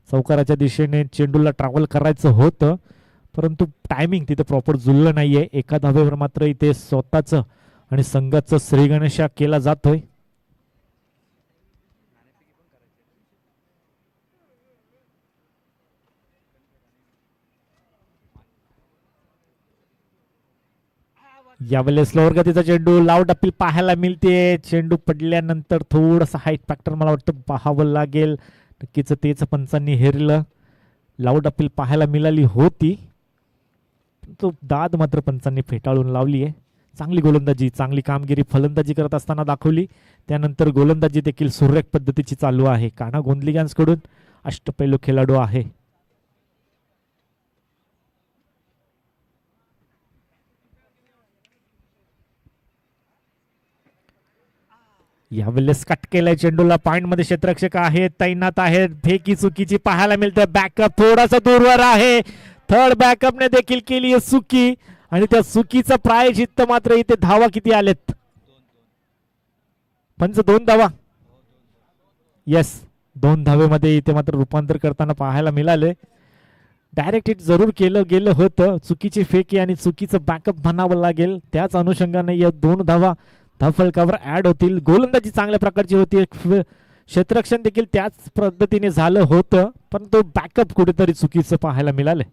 चौकाराच्या दिशेने चेंडूला ट्रॅव्हल करायचं होतं परंतु टायमिंग तिथे प्रॉपर जुळलं नाहीये. एका धावेवर मात्र इथे स्वतःचं आणि संघाचं श्रीगणेशा केला जातोय. यावेळेस स्लोअर गतीचा चेंडू लाऊड अपील पाहायला मिळते. चेंडू पडल्यानंतर थोडंसं हाईट फॅक्टर मला वाटतं पाहावं लागेल. नक्कीच तेच पंचांनी हेरलं. लाऊड अपील पाहायला मिळाली होती तो दाद मात्र पंचांनी फेटाळून लावली आहे. चांगली गोलंदाजी चांगली कामगिरी फलंदाजी करत असताना दाखवली. त्यानंतर गोलंदाजी देखील सुरेख पद्धतीची चालू आहे. काणा गोंधळीकरांकडून अष्टपैलू खेळाडू आहे. यावेळेस कट केलाय चेंडूला पॉइंट मध्ये क्षेत्ररक्षक आहेत तैनात आहेत. फेकी चुकीची पाहायला मिळते. बॅकअप थोडासा दूरवर आहे. थर्ड बॅकअपने देखील केली आहे चुकी आणि त्या चुकीचं प्रायश्चित्त मात्र इथे धावा किती आलेत पंच 2 धावा. येस 2 धावेमध्ये इथे मात्र रूपांतर करताना पाहायला मिळाले. डायरेक्ट हिट जरूर केलं गेलं होतं. चुकीची फेकी आणि चुकीचं बॅकअप म्हणावं लागेल. त्याच अनुषंगाने या 2 धावा धावफलकावर ऍड होतील. गोलंदाजी चांगल्या प्रकारची होती. क्षेत्ररक्षण देखील त्याच पद्धतीने झालं होतं परंतु बॅकअप कुठेतरी चुकीचं पाहायला मिळाले.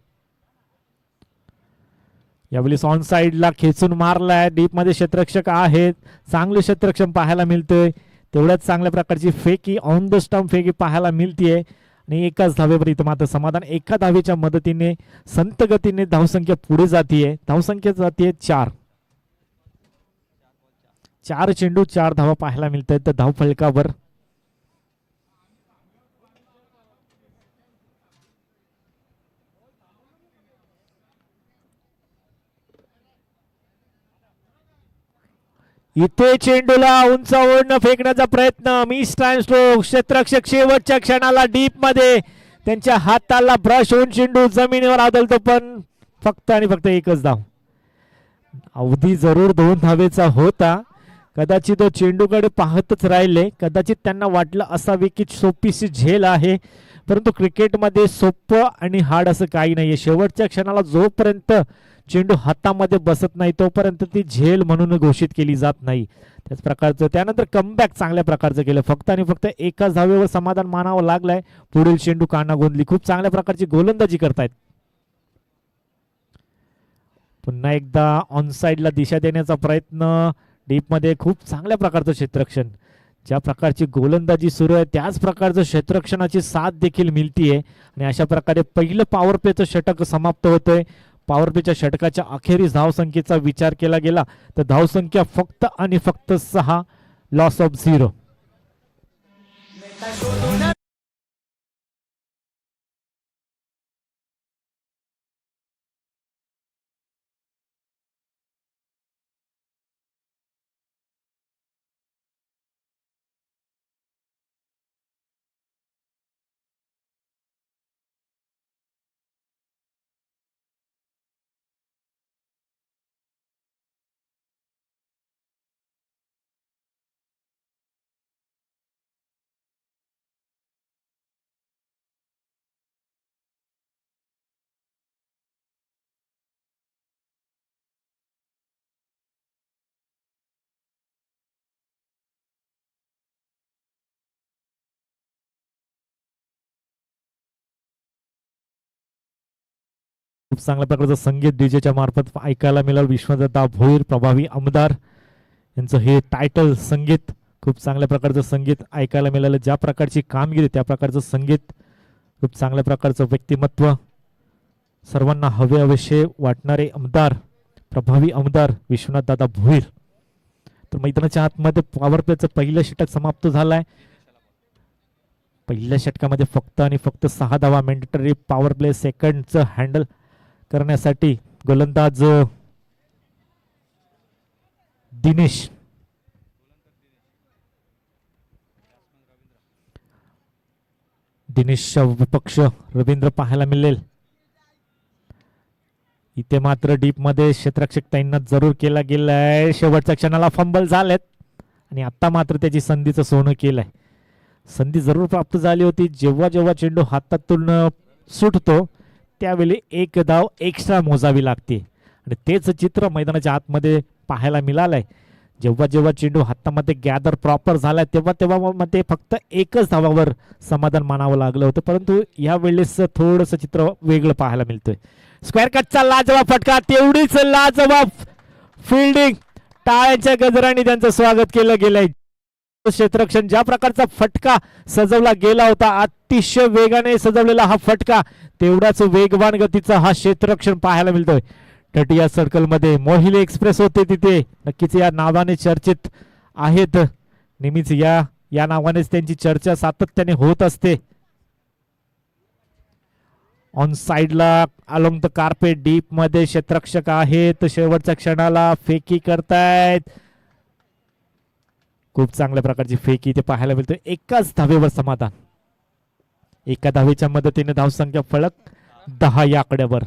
यावेळी ऑन साइडला खेचून मारलाय. डीप मध्ये क्षेत्ररक्षक आहेत. चांगले क्षेत्ररक्षण पाहायला मिळतंय. तेवढ्याच चांगल्या प्रकारची फेकी ऑन द स्टंप फेकी पाहायला मिळतीये आणि एकाच धावेवर इथं मात्र समाधान. एका धावेच्या मदतीने संत गतीने धावसंख्या पुढे जातीये. धावसंख्या जातीये 4. 4 चेंडू 4 धावा पाहायला मिळत आहेत धाव फलकावर. इथे चेंडूला उंचावरून फेकण्याचा प्रयत्न. मिस ट्रान्सलो क्षेत्ररक्षक शेवटच्या क्षणाला डीप मध्ये त्यांच्या हाताला ब्रश होऊन चेंडू जमिनीवर आदळतो पण फक्त आणि फक्त एकच धाव. अवधी जरूर 2 धावेचा होता. कदाचित तो चेंडूकडे पाहतच राहिले. कदाचित त्यांना वाटलं असावे की सोपीशी झेल आहे परंतु क्रिकेटमध्ये सोपं आणि हार्ड असं काही नाहीये. शेवटच्या क्षणाला जोपर्यंत चेंडू हातामध्ये बसत नाही तोपर्यंत ती झेल म्हणून घोषित केली जात नाही. त्याच प्रकारचं त्यानंतर कमबॅक चांगल्या प्रकारचं केलं. फक्त आणि फक्त एकाच धावेवर समाधान मानावं लागलंय. पुढील चेंडू काणा गोंधळी खूप चांगल्या प्रकारची गोलंदाजी करतायत. पुन्हा एकदा ऑन साइडला दिशा देण्याचा प्रयत्न. डीप मध्ये खूप चांगल्या प्रकारचं क्षेत्ररक्षण. ज्या प्रकारची गोलंदाजी सुरू आहे त्याच प्रकारचं क्षेत्ररक्षणाची साथ देखील मिळतीये आणि अशा प्रकारे पहिलं पॉवर प्लेचं षटक समाप्त होतंय. पॉवर प्लेच्या षटकाच्या अखेरीस धावसंख्येचा विचार केला गेला तर धावसंख्या फक्त आणि फक्त 6 लॉस ऑफ 0. खूप चांगल्या प्रकारचं संगीत डीजेच्या मार्फत ऐकायला मिळालं. विश्वदत्ता भोईर प्रभावी आमदार यांचं हे टायटल संगीत. खूप चांगल्या प्रकारचं संगीत ऐकायला मिळालं. ज्या प्रकारची कामगिरी त्या प्रकारचं संगीत. खूप चांगल्या प्रकारचं व्यक्तिमत्व. सर्वांना हवे हवेशे वाटणारे आमदार प्रभावी आमदार विश्वनाथ दादा भोईर. तर मैदानाच्या आतमध्ये पॉवर प्लेचं पहिलं षटक समाप्त झालंय. पहिल्या षटकामध्ये फक्त आणि फक्त 6 धावा मॅन्डेटरी पॉवर प्ले सेकंडचं हँडल करण्यासाठी गोलंदाज दिनेश दिनेशच्या विपक्ष रवींद्र पाहायला मिळेल. इथे मात्र डीप मध्ये क्षेत्ररक्षक ताईंना जरूर केला गेलाय. शेवटच्या क्षणाला फंबल झालेत आणि आता मात्र त्याची संधीचं सोनं केलंय. संधी जरूर प्राप्त झाली होती. जेव्हा जेव्हा चेंडू हातातून सुटतो त्यावेळी एक धाव एक्स्ट्रा मोजावी लागते आणि तेच चित्र मैदानाच्या आतमध्ये पाहायला मिळालंय. जेव्हा जेव्हा चेंडू हातामध्ये गॅदर प्रॉपर झाला तेव्हा तेव्हा मध्ये फक्त एकच धावावर समाधान मानावं लागलं होतं, परंतु या वेळेस थोडंसं चित्र वेगळं पाहायला मिळतोय. स्क्वेअर कटचा लाजवाब फटका, तेवढीच लाजवाब फिल्डिंग, टाळ्यांच्या गजराने त्यांचं स्वागत केलं गेलंय. क्षेत्ररक्षण ज्या प्रकारचा फटका सजवला गेला होता, अतिशय वेगाने सजवलेला हा फटका, तेवढाच वेगवान गतीचा हा क्षेत्ररक्षण पाहायला मिळतोय. टटिया सर्कल मध्ये मोहिले एक्सप्रेस होते तिथे, नक्कीच या नावाने चर्चित आहेत. नेहमीच या नावानेच त्यांची चर्चा सातत्याने होत असते. ऑन साइडला अलोंग द कार्पेट डीप मध्ये क्षेत्ररक्षक आहेत. शेवटच्या क्षणाला फेकी करतायत. खूप चांगल्या प्रकारची फेकी इथे पाहायला मिळते. एकाच धावेवर समाधान, एका धावेच्या मदतीने धावसंख्या फलक 10 या आकड्यावर.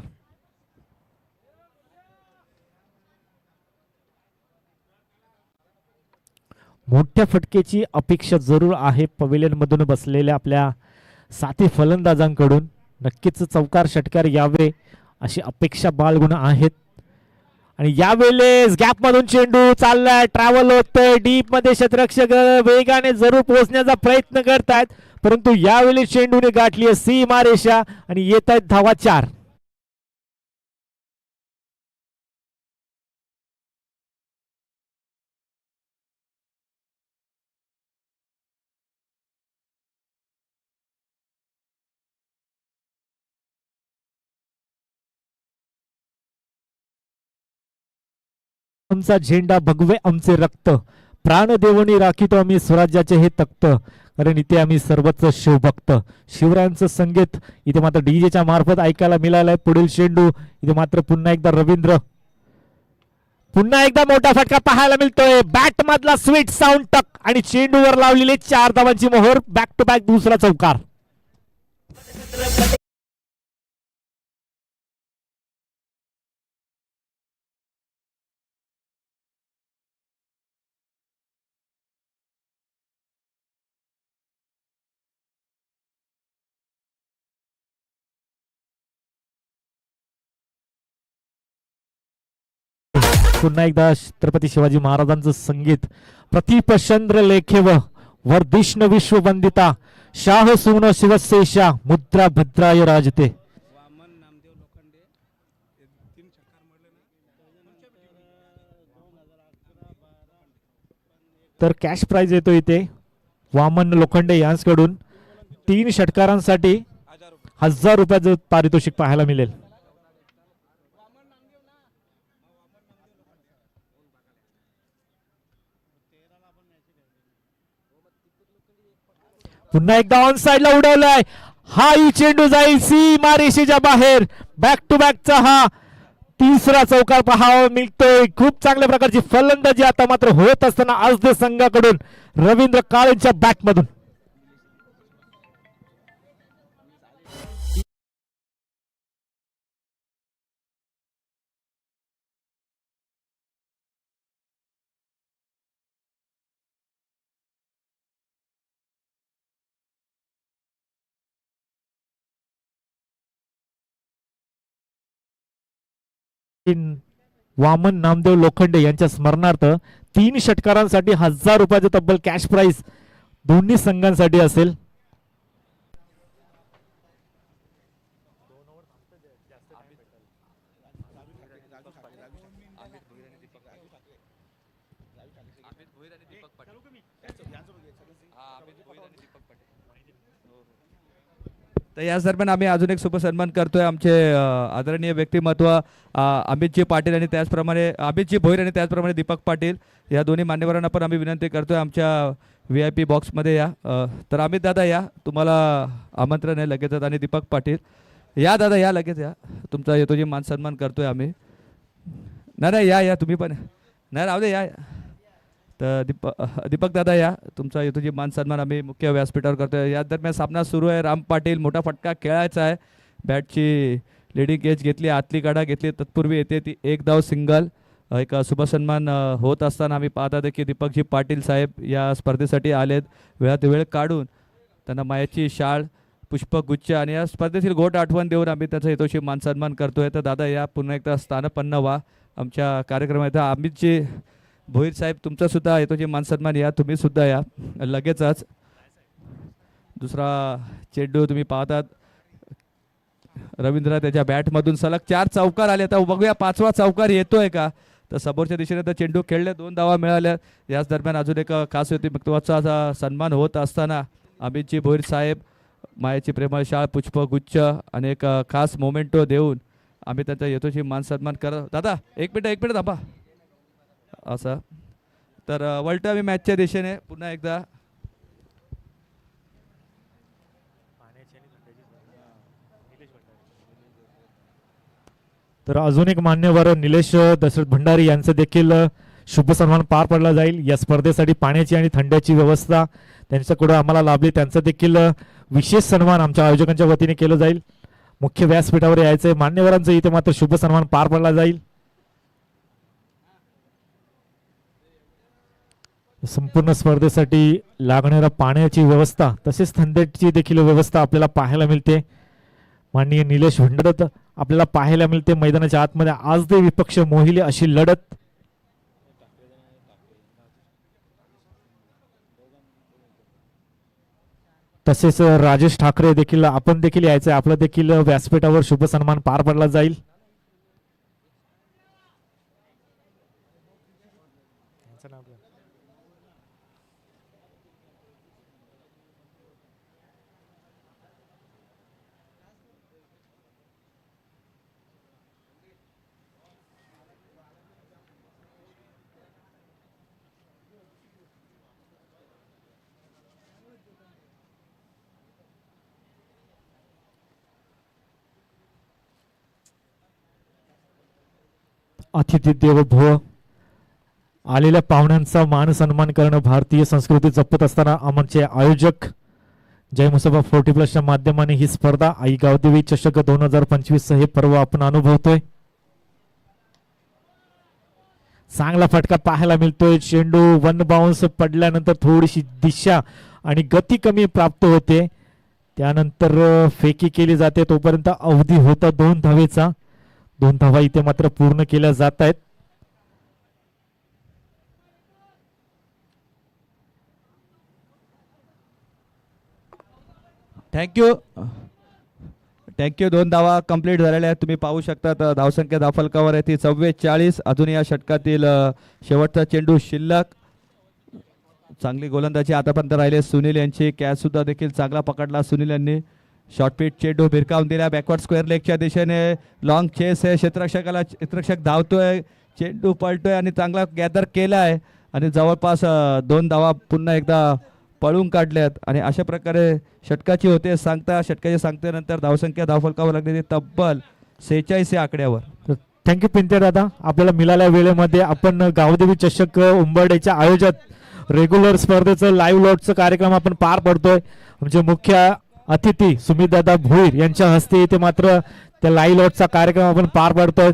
मोठ्या फटकेची अपेक्षा जरूर आहे पवेलियन मधून बसलेल्या आपल्या साथी फलंदाजांकडून. नक्कीच चौकार षटकार यावे अशी अपेक्षा बाळगून आहेत. आणि यावेळेस गॅप मधून चेंडू चाललाय, ट्रॅव्हल होतोय डीप मध्ये, क्षेत्ररक्षक वेगाने जरूर पोहोचण्याचा प्रयत्न करतायत, परंतु यावेळी चेंडूने गाठली आहे सीमारेषा आणि येत आहेत धावा 4. आमचा झेंडा भगवे आमचे रक्त, प्राण देवणी राखीतो आम्ही स्वराज्याचे हे तख्त, कारण इथे आम्ही सर्वच शिवभक्त. शिवरायांचं संगीत इथे मात्र डीजेच्या मार्फत ऐकायला मिळालंय. पुढील चेंडू इथे मात्र पुन्हा एकदा रवींद्र, पुन्हा एकदा मोठा फटका पाहायला मिळतोय. बॅट मधला स्वीट साऊंड टक आणि चेंडूवर लावलेली 4 धावांची मोहर. बॅक टू बॅक दुसरा चौकार. पुन्हा एकदा छत्रपती शिवाजी महाराजांचं संगीत. प्रतिपचंद्र लेखेव वर्धिष्ण विश्ववंदिता, शाह सुन शिवशेषा, मुद्रा भद्राय राजते. तर कॅश प्राइज येतो इथे वामन लोखंडे यांच्याकडून. 3 षटकारांसाठी 1000 रुपयाचं पारितोषिक पाहायला मिळेल. पुन्हा एकदा ऑन साइडला उडवलाय. हाही चेंडू जाईल सीमारेषेच्या बाहेर. बॅक टू बॅकचा हा तिसरा चौकार पाहावा मिळतोय. खूप चांगल्या प्रकारची फलंदाजी आता मात्र होत असताना आज संघाकडून रवींद्र काळेंच्या बॅट मधून. वामन नामदेव लोखंडे यांच्या स्मरणार्थ 3 षटकारांसाठी 1000 रुपयाचं तब्बल कॅश प्राइज दोन्ही संघांसाठी असेल. तर याच दरम्यान आम्ही अजून एक शुभसन्मान करतोय आमचे आदरणीय व्यक्तिमत्व अमितजी पाटील आणि त्याचप्रमाणे अमितजी भोईर आणि त्याचप्रमाणे दीपक पाटील या दोन्ही मान्यवरांना पण आम्ही विनंती करतोय आमच्या VIP बॉक्समध्ये या. तर अमित दादा या, तुम्हाला आमंत्रण आहे लगेचच. आणि दीपक पाटील या दादा, या लगेच या, तुमचा येतो जी मान सन्मान करतोय आम्ही. नाही नाही, या तुम्ही पण, नाही राहू दे, या. तर दीपक दादा या, तुमचा येतो जी मान सन्मान आम्ही मुख्य व्यासपीठावर करतोय. या दरम्यान सामना सुरू आहे. राम पाटील मोठा फटका खेळायचा आहे. बॅटची लिडिंग एज घेतली, आतली काढा घेतली, तत्पूर्वी येते ती एक धाव सिंगल. एक शुभसन्मान होत असताना आम्ही पाहत आहोत की दीपकजी पाटील साहेब या स्पर्धेसाठी आलेत. वेळात वेळ काढून त्यांना मायाची शाळ, पुष्पगुच्छ आणि या स्पर्धेतील गोट आठवण देऊन आम्ही त्याचा हेतूशी मान सन्मान करतोय. तर दादा या, पुन्हा एकदा स्थानपन्न व्हा आमच्या कार्यक्रमात. अमितजी भोईर साहेब, तुमचा सुद्धा हेतूची मान सन्मान या, तुम्ही सुद्धा या लगेचच. दुसरा चेंडू तुम्ही पाहतात, रवींद्र त्याच्या बॅटमधून सलग 4 चौकार आले. आता बघूया 5वा चौकार येतोय का. तर समोरच्या दिशेने तर चेंडू खेळले, 2 धावा मिळाल्या. याच दरम्यान अजून एक खास व्यक्तिमत्वाचा सन्मान होत असताना अमितजी भोईर साहेब मायाची प्रेमळ शाळ, पुष्पगुच्छ आणि एक खास मोमेंटो देऊन आम्ही त्यांचा येतोशी मान सन्मान करत. दादा एक मिनिट थांबा. असं तर वळतो आम्ही मॅचच्या दिशेने पुन्हा एकदा. तर अजून एक मान्यवर निलेश दशरथ भंडारी यांचं देखील शुभ सन्मान पार पडला जाईल. या स्पर्धेसाठी पाण्याची आणि थंड्याची व्यवस्था त्यांच्याकडून आम्हाला लाभली, त्यांचं देखील विशेष सन्मान आमच्या आयोजकांच्या वतीने केलं जाईल. मुख्य व्यासपीठावर यायचंय मान्यवरांचं, इथे मात्र शुभ सन्मान पार पडला जाईल. संपूर्ण स्पर्धेसाठी लागणाऱ्या पाण्याची व्यवस्था तसेच थंड्याची देखील व्यवस्था आपल्याला पाहायला मिळते. माननीय निलेश भंडारत आपल्याला पाहायला मिळते मैदानाच्या आतमध्ये. आज ते विपक्ष मोहिले अशी लढत. तसेच राजेश ठाकरे देखील, आपण देखील यायचंय, आपला देखील व्यासपीठावर शुभ सन्मान पार पडला जाईल. अतिथी देवो भव. आलेल्या पाहुण्यांचा मान सन्मान करणं भारतीय संस्कृती जपत असताना आमचे आयोजक जय मुसबा 40+ माध्यमाने ही स्पर्धा आई गावदेवी चषक 2025 हे पर्व आपण अनुभवतोय. चांगला फटका पाहायला मिळतोय. चेंडू 1 बाउन्स पडल्यानंतर थोडीशी दिशा आणि गती कमी प्राप्त होते, त्यानंतर फेकी केली जाते. तोपर्यंत अवधी होता 2 धावेचा. 2 धावा इथे मात्र पूर्ण केल्या जात आहेत. थँक्यू 2 धावा कंप्लीट झालेल्या आहेत. तुम्ही पाहू शकता धावसंख्या धावफलकावर आहे ती 44. अजून या षटकातील शेवटचा चेंडू शिल्लक. चांगली गोलंदाजी आतापर्यंत राहिले सुनील यांची. कॅच सुद्धा देखील चांगला पकडला सुनील यांनी. शॉर्टपिट चेंडू भिरकावून दिला बॅकवर्ड स्क्वेअर लेगच्या दिशेने. लॉंग चेस आहे, क्षेत्ररक्षक धावतोय, चेंडू पळतोय आणि चांगला गॅदर केला आहे आणि जवळपास 2 धावा पुन्हा एकदा पळून काढल्यात. आणि अशा प्रकारे षटकाची होते षटकाची सांगतेनंतर धावसंख्या धावफलकावर लागलेली तब्बल 46 या आकड्यावर. थँक्यू पिंटे दादा. आपल्याला मिळालेल्या वेळेमध्ये आपण गावदेवी चषक उंबरड्याच्या आयोजक रेग्युलर स्पर्धेचं लाईव्ह लॉटचं कार्यक्रम आपण पार पडतोय. म्हणजे मुख्य अतिथी सुमित दादा भोईर यांच्या हस्ते इथे मात्र त्या लाईव्ह लॉटचा कार्यक्रम आपण पार पाडतोय.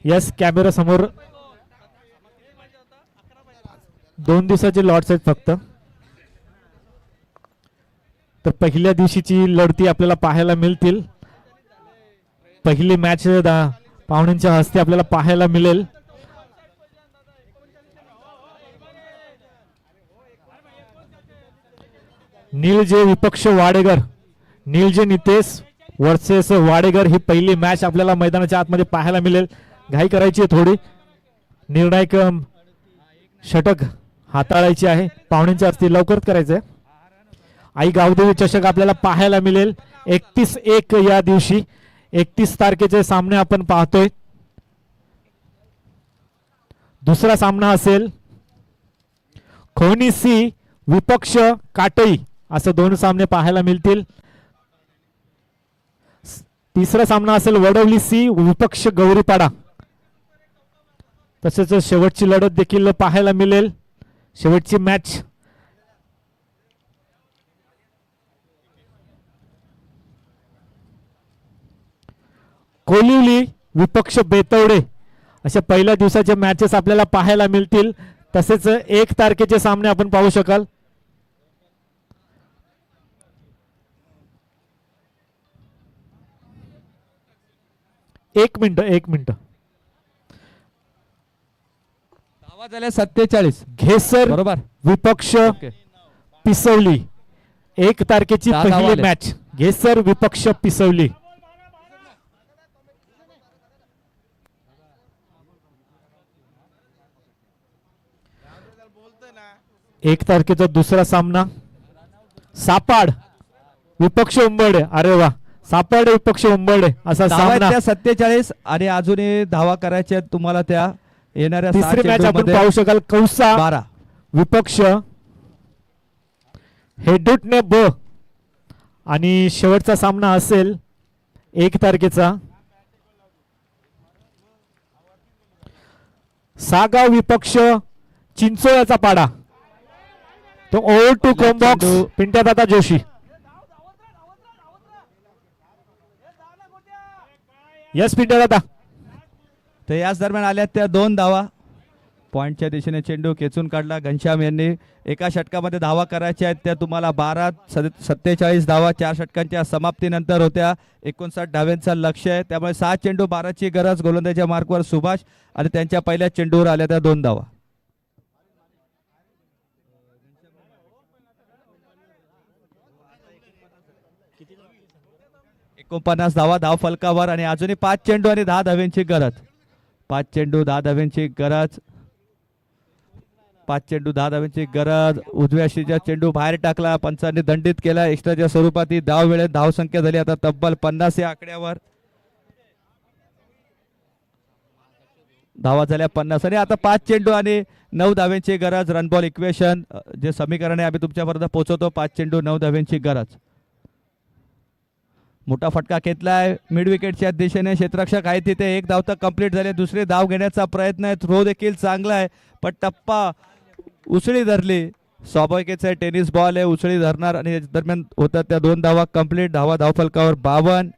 यस, कॅमेरा समोर 2 दिवसाचे लॉट्स आहेत फक्त. तर पहिल्या दिवशीची लढती आपल्याला पाहायला मिळतील. पहिली मॅच पाहुण्यांच्या हस्ते आपल्याला पाहायला मिळेल. नीलजे विपक्ष वाडेगर, नीलजे नितेश वर्सेस वाडेगर ही पहिली मॅच आपल्याला मैदानाच्या आतमध्ये पाहायला मिळेल. घाई करायची आहे थोडी, निर्णायक षटक हाताळायची आहे पाहुण्यांच्या हस्ते, लवकरच करायचंय. आई गावदेवी चषक आपल्याला पाहायला मिळेल. 31 या दिवशी 31 तारखेचे सामने आपण पाहतोय. दुसरा सामना असेल खोनी सी विपक्ष काटई, असं दोन सामने पाहायला मिळतील. तिसरा सामना असेल वडवली सी विपक्ष गौरीपाडा. तसेच शेवटची लढत देखील पाहायला मिळेल. शेवटची मॅच कोलिवली विपक्ष बेतवडे, अशा पहिल्या दिवसाच्या मॅचेस आपल्याला पाहायला मिळतील. तसेच 1 तारखेचे सामने आपण पाहू शकाल. एक मिनिट धावा झाल्या 47. घेसर बरोबर. विपक्ष ओके. पिसवली 1 तारखेची 10 धावा पहिली आल्या. मॅच घेसर विपक्ष पिसवली. एक तारखेचा दुसरा सामना सापाड विपक्ष उंबरडे. अरे वा, सापाड विपक्ष उंबरडे असा धावा आहेत सामना. त्या 47 आणि अजूनही धावा करायच्या आहेत तुम्हाला त्या येणाऱ्या 6 तिसरी मॅच आपण चेंडूमध्ये. पाहू शकाल कौसा 12. विपक्ष हेडूटने ब. आणि शेवटचा सामना असेल 1 तारखेचा सागाव विपक्ष चिंचोळ्याचा पाडा. तो ओव्हर टू कॉम्बॉक्स चेंडू. पिंट्यादादा जोशी. यस पिंट्यादादा. तर याच दरम्यान आल्या त्या 2 धावा. पॉइंटच्या दिशेने चेंडू खेचून काढला घनश्याम यांनी. एका षटकामध्ये धावा करायच्या आहेत त्या तुम्हाला 47 धावा 4 षटकांच्या समाप्तीनंतर होत्या. 59 धाव्यांचा लक्ष्य आहे. त्यामुळे 6 चेंडू 12ची गरज. गोलंदाजीच्या मार्कवर सुभाष आणि त्यांच्या पहिल्या चेंडूवर आल्या त्या 2 धावा. एकोणपन्नास धावा धाव फलकावर आणि अजूनही 5 चेंडू आणि 10 धाव्यांची गरज. 5 चेंडू 10 धाव्यांची गरज. 5 चेंडू 10 धाव्यांची गरज. उजव्या शीचा चेंडू बाहेर टाकला. पंचांनी दंडित केला. एक्स्ट्राच्या स्वरूपात ही धाव वेळेत धाव संख्या झाली आता तब्बल 50 या आकड्यावर. धावा झाल्या 50 आणि आता 5 चेंडू आणि 9 धाव्यांची गरज. रन बॉल इक्वेशन जे समीकरण आहे आम्ही तुमच्यापर्यंत पोहोचवतो. 5 चेंडू 9 धाव्यांची गरज. मोठा फटका घेतलाय मिड विकेटच्या दिशेने. क्षेत्ररक्षक आहे तिथे. 1 धाव तर कंप्लीट झाले. दुसरी धाव घेण्याचा प्रयत्न आहे. थ्रो देखील चांगला आहे पण टप्पा उसळी धरली. स्वाभाविकच आहे टेनिस बॉल आहे उसळी धरणार आणि या दरम्यान होतात त्या 2 धावा कंप्लीट. धावा धावफलकावर 52.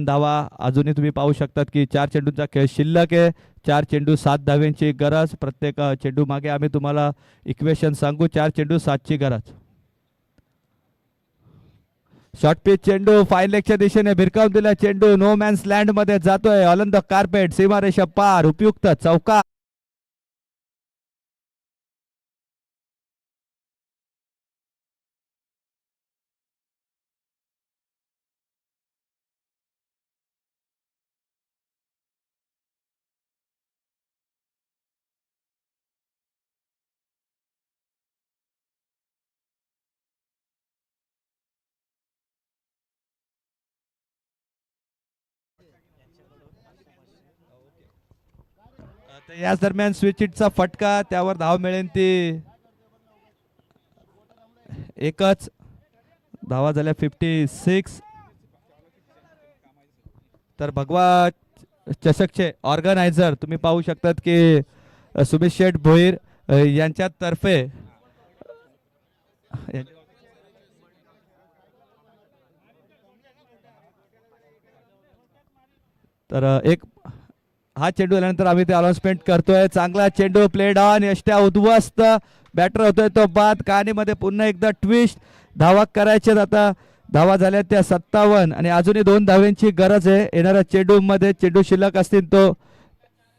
धावा. अजूनही तुम्ही पाहू शकतात की 4 चेंडूंचा खेळ शिल्लक आहे. 4 चेंडू 7 धाव्यांची गरज. प्रत्येक चेंडू मागे आम्ही तुम्हाला इक्वेशन सांगू. 4 चेंडू 7ची गरज. शॉर्ट पिच चेंडू फाईन लेगच्या दिशेने भिरकावून दिला चेंडू. नो मॅन्स लँड मध्ये जातोय. ऑन द कार्पेट सीमारेषा पार. उपयुक्त चौका. तर याच दरम्यान स्विच हिटचा फटका. त्यावर धाव मिळेल ती एकच. धावा झाल्या 56. तर भगवा चषकचे ऑर्गनायझर तुम्ही पाहू शकतात की सुमित शेठ भोईर यांच्यातर्फे तर एक हा चेंडू आल्यानंतर आम्ही ते अनाउन्समेंट करतोय. चांगला चेंडू प्लेड ऑन. यष्ट्या उद्ध्वस्त. बॅटर होतोय तो बाद. कहाणीमध्ये पुन्हा एकदा ट्विस्ट. धावा करायचे आता. धावा झाल्या त्या 57 आणि अजूनही 2 धाव्यांची गरज आहे. येणाऱ्या चेंडू मध्ये चेंडू शिल्लक असतील तो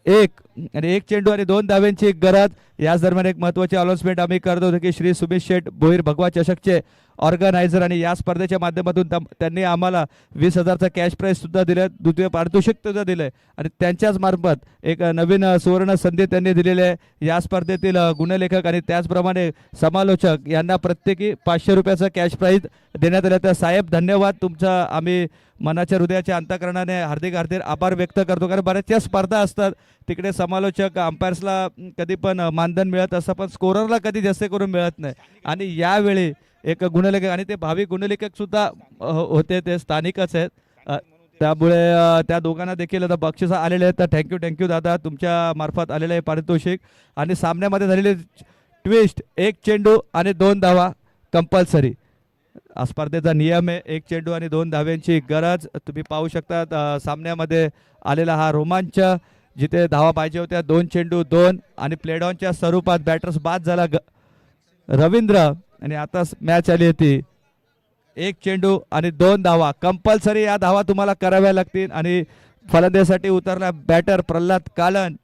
1 आणि 1 चेंडू आणि 2 धाव्यांची गरज. याच दरम्यान एक महत्वाची अनाउन्समेंट आम्ही करत होतो की श्री सुमित शेठ भोईर भगवा चषकचे ऑर्गनायझर आणि या स्पर्धेच्या माध्यमातून त्यांनी आम्हाला 20,000चा कॅश प्राईज सुद्धा दिलं, द्वितीय पारितोषिक सुद्धा दिलंय आणि त्यांच्याच मार्फत एक नवीन सुवर्ण संधी त्यांनी दिलेली आहे। या स्पर्धेतील गुणलेखक आणि त्याचप्रमाणे समालोचक यांना प्रत्येकी 500 रुपयाचा कॅश प्राईज देण्यात आलं। तर साहेब धन्यवाद तुमचा, आम्ही मनाच्या हृदयाच्या अंतःकरणाने हार्दिक हार्दिक आभार व्यक्त करतो, कारण बऱ्याचशा स्पर्धा असतात तिकडे समालोचक अंपायर्सला कधी पण मानधन मिळत असतं पण स्कोररला कधी जास्त करून मिळत नाही आणि यावेळी एक गुणलेखक आणि ते भावी गुणलेखक सुद्धा होते, ते स्थानिकच आहेत, त्यामुळे त्या दोघांना देखील आता बक्षीस आलेले आहेत। तर थँक्यू दादा, तुमच्या मार्फत आलेलं आहे पारितोषिक। आणि सामन्यामध्ये झालेले ट्विस्ट 1 चेंडू आणि 2 धावा कंपल्सरी, स्पर्धेचा नियम आहे 1 चेंडू आणि 2 धाव्यांची गरज। तुम्ही पाहू शकता सामन्यामध्ये आलेला हा रोमांच, जिथे धावा पाहिजे होत्या 2 चेंडू 2 आणि प्लेडॉनच्या स्वरूपात बॅटर्स बाद झाला रवींद्र आणि आता मॅच आली होती 1 चेंडू आणि 2 धावा कंपल्सरी, या धावा तुम्हाला कराव्या लागतील आणि फलंदाजीसाठी उतरला बॅटर प्रल्हाद कालन।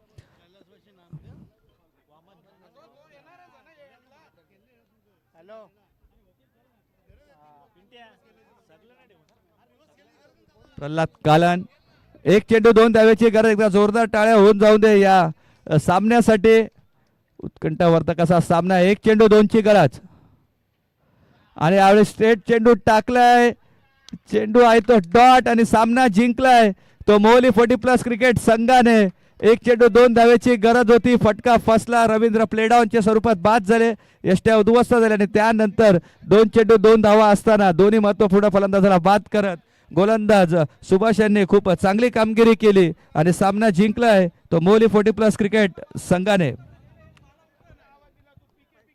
प्रल्हाद कालन 1 चेंडू 2 धाव्याची गरज, एकदा जोरदार टाळ्या होऊन जाऊन दे या सामन्यासाठी। उत्कंठावर्धक असा सामना, 1 चेंडू 2 ची गरज आणि यावेळी स्ट्रेट चेंडू टाकलाय, चेंडू आहे तो डॉट आणि सामना जिंकलाय तो मोहाली 40+ क्रिकेट संघाने। 1 चेंडू 2 धावेची गरज होती, फटका फसला, रवींद्र प्लेडाऊनच्या स्वरूपात बाद झाले, यष्ट्या उद्ध्वस्त झाले आणि त्यानंतर 2 चेंडू 2 धावा असताना दोन्ही महत्वपूर्ण फलंदाजाला बाद करत गोलंदाज सुभाष यांनी खूप चांगली कामगिरी केली आणि सामना जिंकलाय तो मोहाली 40+ क्रिकेट संघाने।